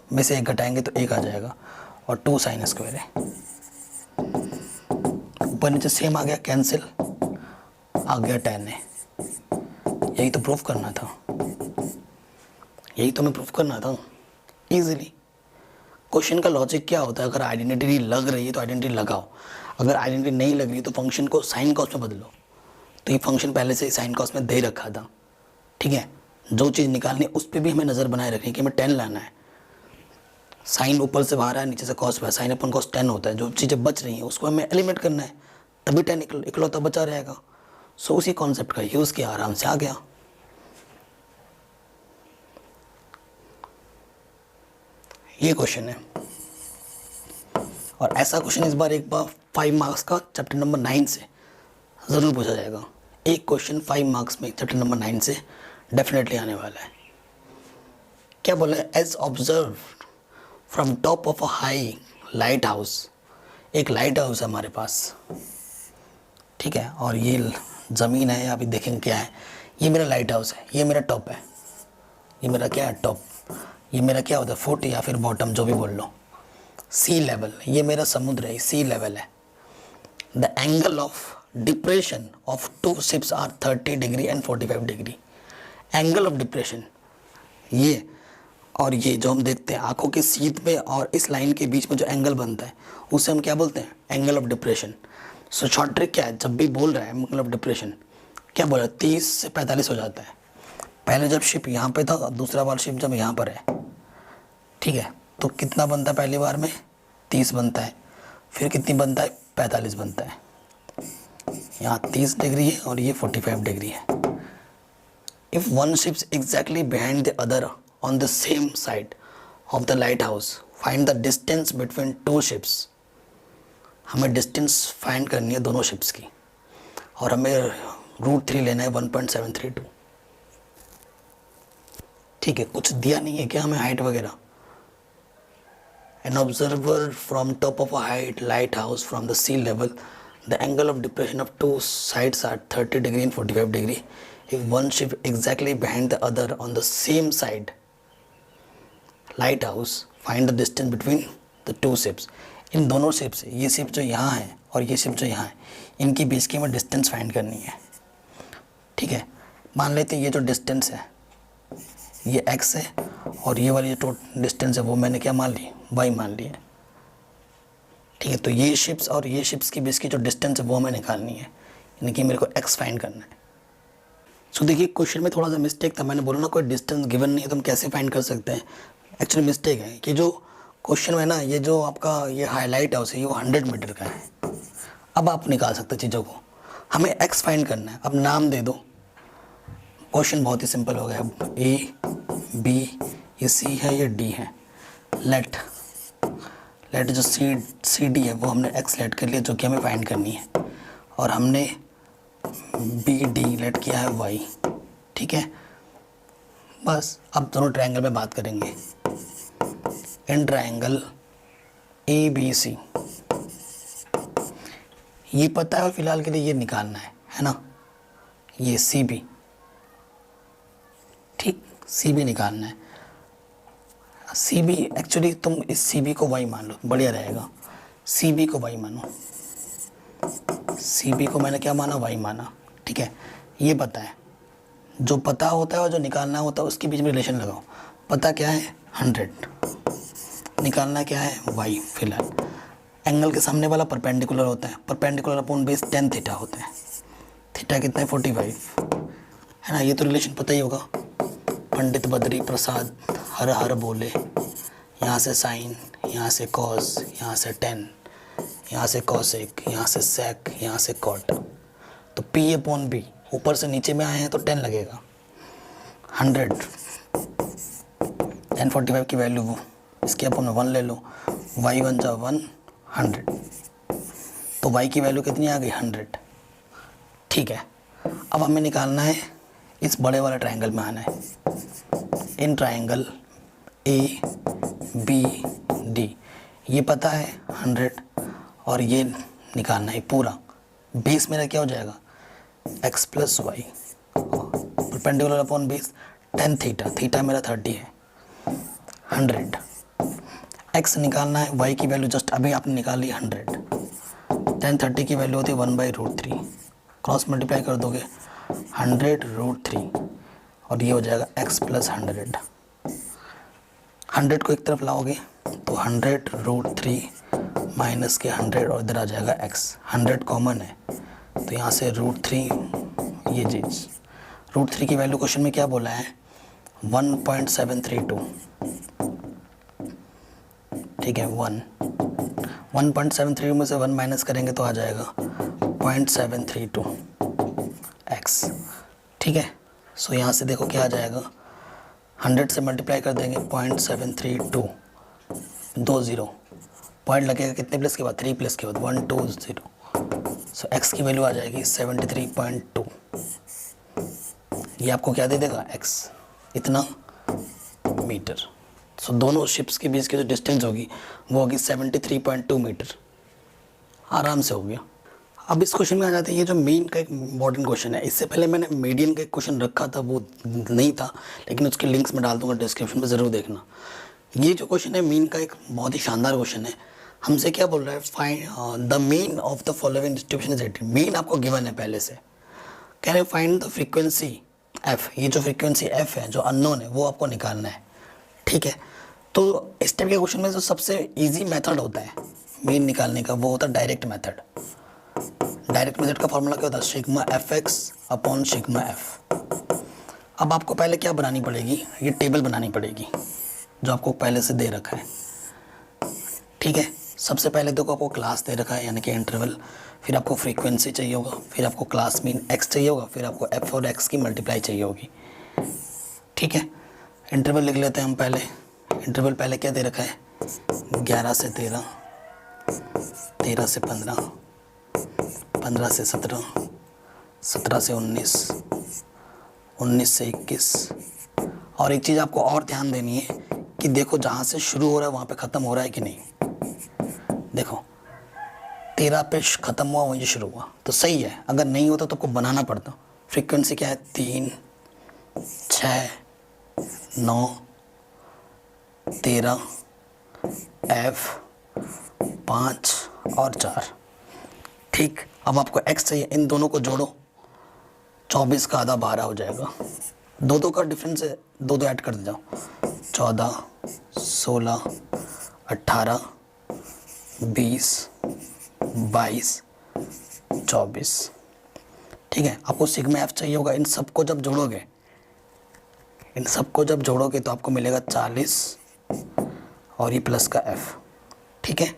में से 1 घटाएंगे तो 1 आ जाएगा, और 2 साइन स्क्वायर है। ऊपर नीचे सेम आ गया, कैंसिल, आ गया 10 है। यही तो प्रूफ करना था, यही तो मैं प्रूफ करना था इजीली। क्वेश्चन का लॉजिक क्या होता है, अगर आइडेंटिटी लग रही है तो आइडेंटिटी लगाओ, अगर आइडेंटिटी नहीं लग रही तो फंक्शन को साइन कॉस में बदलो। तो ये फंक्शन पहले से ही साइन कॉस में दे रखा था, ठीक है। जो चीज़ निकालनी है उस पर भी हमें नज़र बनाए रखनी है कि हमें 10 लाना है। साइन ऊपर से बाहर है, नीचे से कॉस बाहर, साइन अपन कॉस 10 होता है। जो चीज़ें बच रही हैं उसको हमें एलिमिनेट करना है, तभी 10 इकलौता बचा रहेगा। सो उसी कॉन्सेप्ट का यूज़ किया, आराम से आ गया। ये क्वेश्चन है, और ऐसा क्वेश्चन इस बार एक बार 5 मार्क्स का चैप्टर नंबर 9 से ज़रूर पूछा जाएगा। एक क्वेश्चन 5 मार्क्स में चैप्टर नंबर 9 से डेफिनेटली आने वाला है। क्या बोला है, as observe from top of a high lighthouse. एक लाइट हाउस है हमारे पास, ठीक है, और ये ज़मीन है, अभी देखेंगे क्या है। ये मेरा लाइट हाउस है, ये मेरा टॉप है, ये मेरा क्या है, टॉप। ये मेरा क्या होता है, फुट या फिर बॉटम, जो भी बोल लो। सी लेवल, ये मेरा समुद्र है, सी लेवल है। The angle of depression of 2 ships are 30 degree and 45 degree. Angle of depression, ये और ये जो हम देखते हैं आंखों के सीध में और इस लाइन के बीच में जो एंगल बनता है उसे हम क्या बोलते हैं, angle of depression. So short trick क्या है, जब भी बोल रहा है एंगल ऑफ डिप्रेशन क्या बोला, 30 से 45 हो जाता है। पहले जब शिप यहाँ पे था, दूसरा बार शिप जब यहाँ पर है, ठीक है, तो कितना बनता है पहली बार में, 30 बनता है, फिर कितनी बनता है, 45 बनता है। यहाँ 30 डिग्री है और ये 45 डिग्री है। If one ships exactly behind the other on the same side of the light house, find the distance between two ships. हमें डिस्टेंस फाइंड करनी है दोनों शिप्स की और हमें √3 लेना है 1.732। ठीक है, कुछ दिया नहीं है क्या हमें हाइट वगैरह। An observer from top of a height lighthouse from the sea level, the angle of depression of two sides are 30 degree and 45 degree. If one ship exactly behind the other on the same side lighthouse, find the distance between the two ships. इन दोनों ship से, ये ship जो यहाँ है और ये ship जो यहाँ है, इनकी बीच की हमें डिस्टेंस फाइंड करनी है। ठीक है, मान लेते हैं ये जो डिस्टेंस है ये x है और ये वाली जो डिस्टेंस है वो मैंने क्या मान ली, y मान ली है। ठीक है, तो ये शिप्स और ये शिप्स के बीच की जो डिस्टेंस है वो हमें निकालनी है, यानी कि मेरे को x फाइंड करना है। सो देखिए क्वेश्चन में थोड़ा सा मिस्टेक था, मैंने बोला ना कोई डिस्टेंस गिवन नहीं है तो हम कैसे फाइंड कर सकते हैं। एक्चुअली मिस्टेक है कि जो क्वेश्चन में ना ये जो आपका ये हाईलाइट हाउस है ये 100 मीटर का है। अब आप निकाल सकते चीज़ों को, हमें x फाइंड करना है। अब नाम दे दो, क्वेश्चन बहुत ही सिंपल हो गया। अब A B ये C है ये D है। लेट जो सी डी है वो हमने x लेट कर लिया जो कि हमें फाइंड करनी है, और हमने बी डी लेट किया है y। ठीक है, बस अब दोनों ट्रायंगल में बात करेंगे। इन ट्रायंगल ए बी सी ये पता है और फिलहाल के लिए ये निकालना है ना, ये सी बी, ठीक, सी बी निकालना है। सी बी एक्चुअली तुम इस सी बी को y मान लो, बढ़िया रहेगा। सी बी को y मानो, सी बी को मैंने क्या माना, y माना। ठीक है, ये पता है, जो पता होता है और जो निकालना होता है उसके बीच में रिलेशन लगाओ। पता क्या है 100, निकालना क्या है y। फिलहाल एंगल के सामने वाला परपेंडिकुलर होता है, perpendicular upon base tan theta होता है। थीटा कितना है 45 है ना, ये तो रिलेशन पता ही होगा। पंडित बद्री प्रसाद हर हर बोले, यहाँ से साइन, यहाँ से कॉस, यहाँ से टेन, यहाँ से कॉसेक, यहाँ से सेक, यहाँ से कॉट। तो P अपॉन B ऊपर से नीचे में आए हैं तो 10 लगेगा। 100 tan 45 की वैल्यू वो इसके अपन 1 ले लो, y 1 जा 1 100, तो y की वैल्यू कितनी आ गई 100। ठीक है, अब हमें निकालना है इस बड़े वाले ट्रायंगल में आना है। In triangle A B D ये पता है 100 और ये निकालना है पूरा। बेस मेरा क्या हो जाएगा x plus y, perpendicular upon base tan theta, theta मेरा 30 है। 100 x निकालना है, y की वैल्यू जस्ट अभी आपने निकाली 100, tan 30 की वैल्यू होती है 1/√3, क्रॉस मल्टीप्लाई कर दोगे 100√3 और ये हो जाएगा x प्लस 100। 100 को एक तरफ लाओगे तो 100√3 माइनस के 100 और इधर आ जाएगा x। 100 कॉमन है तो यहाँ से √3 ये चीज़, √3 की वैल्यू क्वेश्चन में क्या बोला है 1.732। ठीक है, 1.732 में से 1 माइनस करेंगे तो आ जाएगा 0.732 x। ठीक है, सो यहाँ से देखो क्या आ जाएगा, 100 से मल्टीप्लाई कर देंगे 0.732, 2 0 पॉइंट लगेगा कितने प्लस के बाद 3 प्लस के बाद 1 2 0। सो x की वैल्यू आ जाएगी 73.2। ये आपको क्या दे देगा x इतना मीटर। सो दोनों शिप्स के बीच की जो डिस्टेंस होगी वो होगी 73.2 मीटर। आराम से हो गया। अब इस क्वेश्चन में आ जाते हैं, ये जो मीन का एक इम्पॉर्टेंट क्वेश्चन है। इससे पहले मैंने मीडियन का एक क्वेश्चन रखा था, वो नहीं था, लेकिन उसके लिंक्स में डाल दूंगा डिस्क्रिप्शन में, ज़रूर देखना। ये जो क्वेश्चन है मीन का एक बहुत ही शानदार क्वेश्चन है। हमसे क्या बोल रहा है, find the mean of the following distribution is 18। Mean आपको गिवन है पहले से, कह रहे फाइंड द फ्रीक्वेंसी f। ये जो फ्रीक्वेंसी f है जो अननोन है वो आपको निकालना है। ठीक है, तो इस टाइप के क्वेश्चन में जो सबसे इजी मेथड होता है मीन निकालने का वो होता है डायरेक्ट मेथड। डायरेक्ट मेथड का फॉर्मूला क्या होता है, sigma f x upon sigma F. अब आपको पहले क्या बनानी पड़ेगी, ये टेबल बनानी पड़ेगी जो आपको पहले से दे रखा है। ठीक है, सबसे पहले तो आपको क्लास दे रखा है यानी कि इंटरवल, फिर आपको फ्रीक्वेंसी चाहिए होगा, फिर आपको क्लास मीन एक्स चाहिए होगा, फिर आपको एफ और एक्स की मल्टीप्लाई चाहिए होगी। ठीक है, इंटरवल लिख लेते हैं हम पहले। इंटरवल पहले क्या दे रखा है, 11 से 13, 13 से 15, 15 से 17, 17 से 19, 19 से 21। और एक चीज़ आपको और ध्यान देनी है कि देखो जहाँ से शुरू हो रहा है वहाँ पे ख़त्म हो रहा है कि नहीं। देखो 13 पे ख़त्म हुआ वहीं शुरू हुआ तो सही है, अगर नहीं होता तो आपको बनाना पड़ता। फ्रीक्वेंसी क्या है, 3, 6, 9, 13, एफ 5 और 4। ठीक, अब आपको एक्स चाहिए, इन दोनों को जोड़ो, 24 का आधा 12 हो जाएगा। दो दो का डिफरेंस है, दो दो ऐड कर दे जाओ, 14, 16, 18, 20, 22, 24। ठीक है, आपको सिग्मा एफ चाहिए होगा। इन सबको जब जोड़ोगे, इन सबको जब जोड़ोगे तो आपको मिलेगा 40 और ये प्लस का एफ। ठीक है,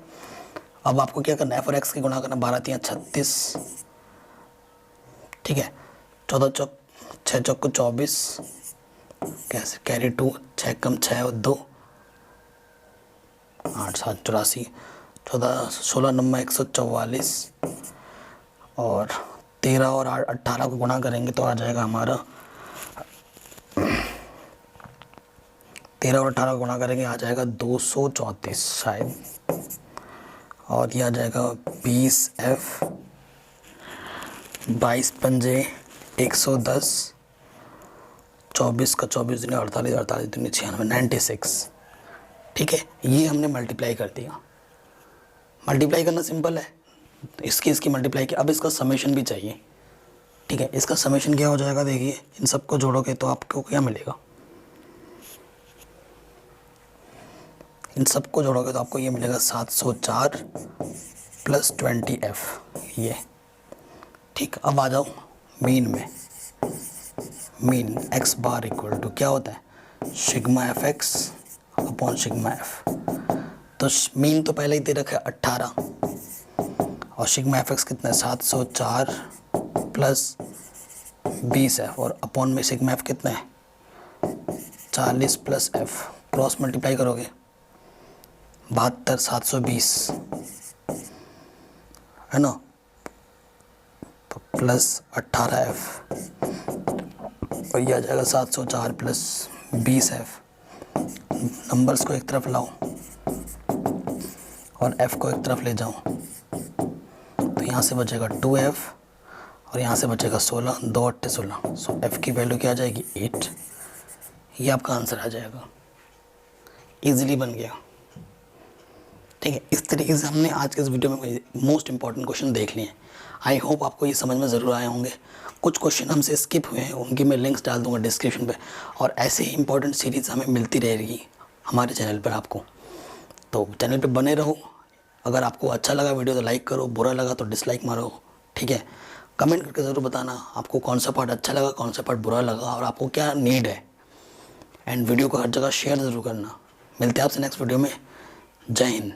अब आपको क्या करना है, एफ और एक्स की गुणा करना, 12 3 36। ठीक है, 14 चौक 6 चौक को 24, कैसे कैरी 2, 6 कम 6 और 2, 8 7 84, 14 16 नंबर 144 और 13 और 18 को गुणा करेंगे तो आ जाएगा हमारा 13 और 18 को गुणा करेंगे आ जाएगा 234 शायद, और यह आ जाएगा 20 एफ, 22 पंजे 110, 24 का 24 दिन 48, 48 दिन 96, 96। ठीक है, ये हमने मल्टीप्लाई कर दिया। मल्टीप्लाई करना सिंपल है, इसकी मल्टीप्लाई की। अब इसका समेशन भी चाहिए। ठीक है, इसका समेशन क्या हो जाएगा, देखिए इन सबको जोड़ोगे तो आपको क्या मिलेगा, इन सबको जोड़ोगे तो आपको ये मिलेगा 704 प्लस 20 एफ ये। ठीक, अब आ जाओ मीन में। Mean x bar equal to क्या होता है, sigma f x upon sigma f. तो मीन तो पहले ही दे रखा है 18 और सिग्मा एफ एक्स कितना है 704 प्लस 20 एफ और अपॉन में सिग्मा एफ कितना है 40 प्लस एफ। क्रॉस मल्टीप्लाई करोगे 72 720 है ना, प्लस 18 एफ और ये आ जाएगा 704 प्लस 20 एफ। नंबर्स को एक तरफ लाओ और एफ को एक तरफ ले जाओ तो यहाँ से बचेगा 2f और यहाँ से बचेगा 16, 2 8 16। सो एफ की वैल्यू क्या आ जाएगी 8। ये आपका आंसर आ जाएगा, इजीली बन गया। ठीक है, इस तरीके से हमने आज के इस वीडियो में मोस्ट इंपॉर्टेंट क्वेश्चन देख लिए हैं। आई होप आपको ये समझ में ज़रूर आए होंगे। कुछ क्वेश्चन हमसे स्किप हुए हैं, उनकी मैं लिंक्स डाल दूंगा डिस्क्रिप्शन पे, और ऐसे ही इंपॉर्टेंट सीरीज़ हमें मिलती रहेगी हमारे चैनल पर आपको। तो चैनल पे बने रहो। अगर आपको अच्छा लगा वीडियो तो लाइक करो, बुरा लगा तो डिसलाइक मारो। ठीक है, कमेंट करके ज़रूर बताना आपको कौन सा पार्ट अच्छा लगा, कौन सा पार्ट बुरा लगा और आपको क्या नीड है। एंड वीडियो को हर जगह शेयर ज़रूर करना। मिलते हैं आपसे नेक्स्ट वीडियो में। जय हिंद।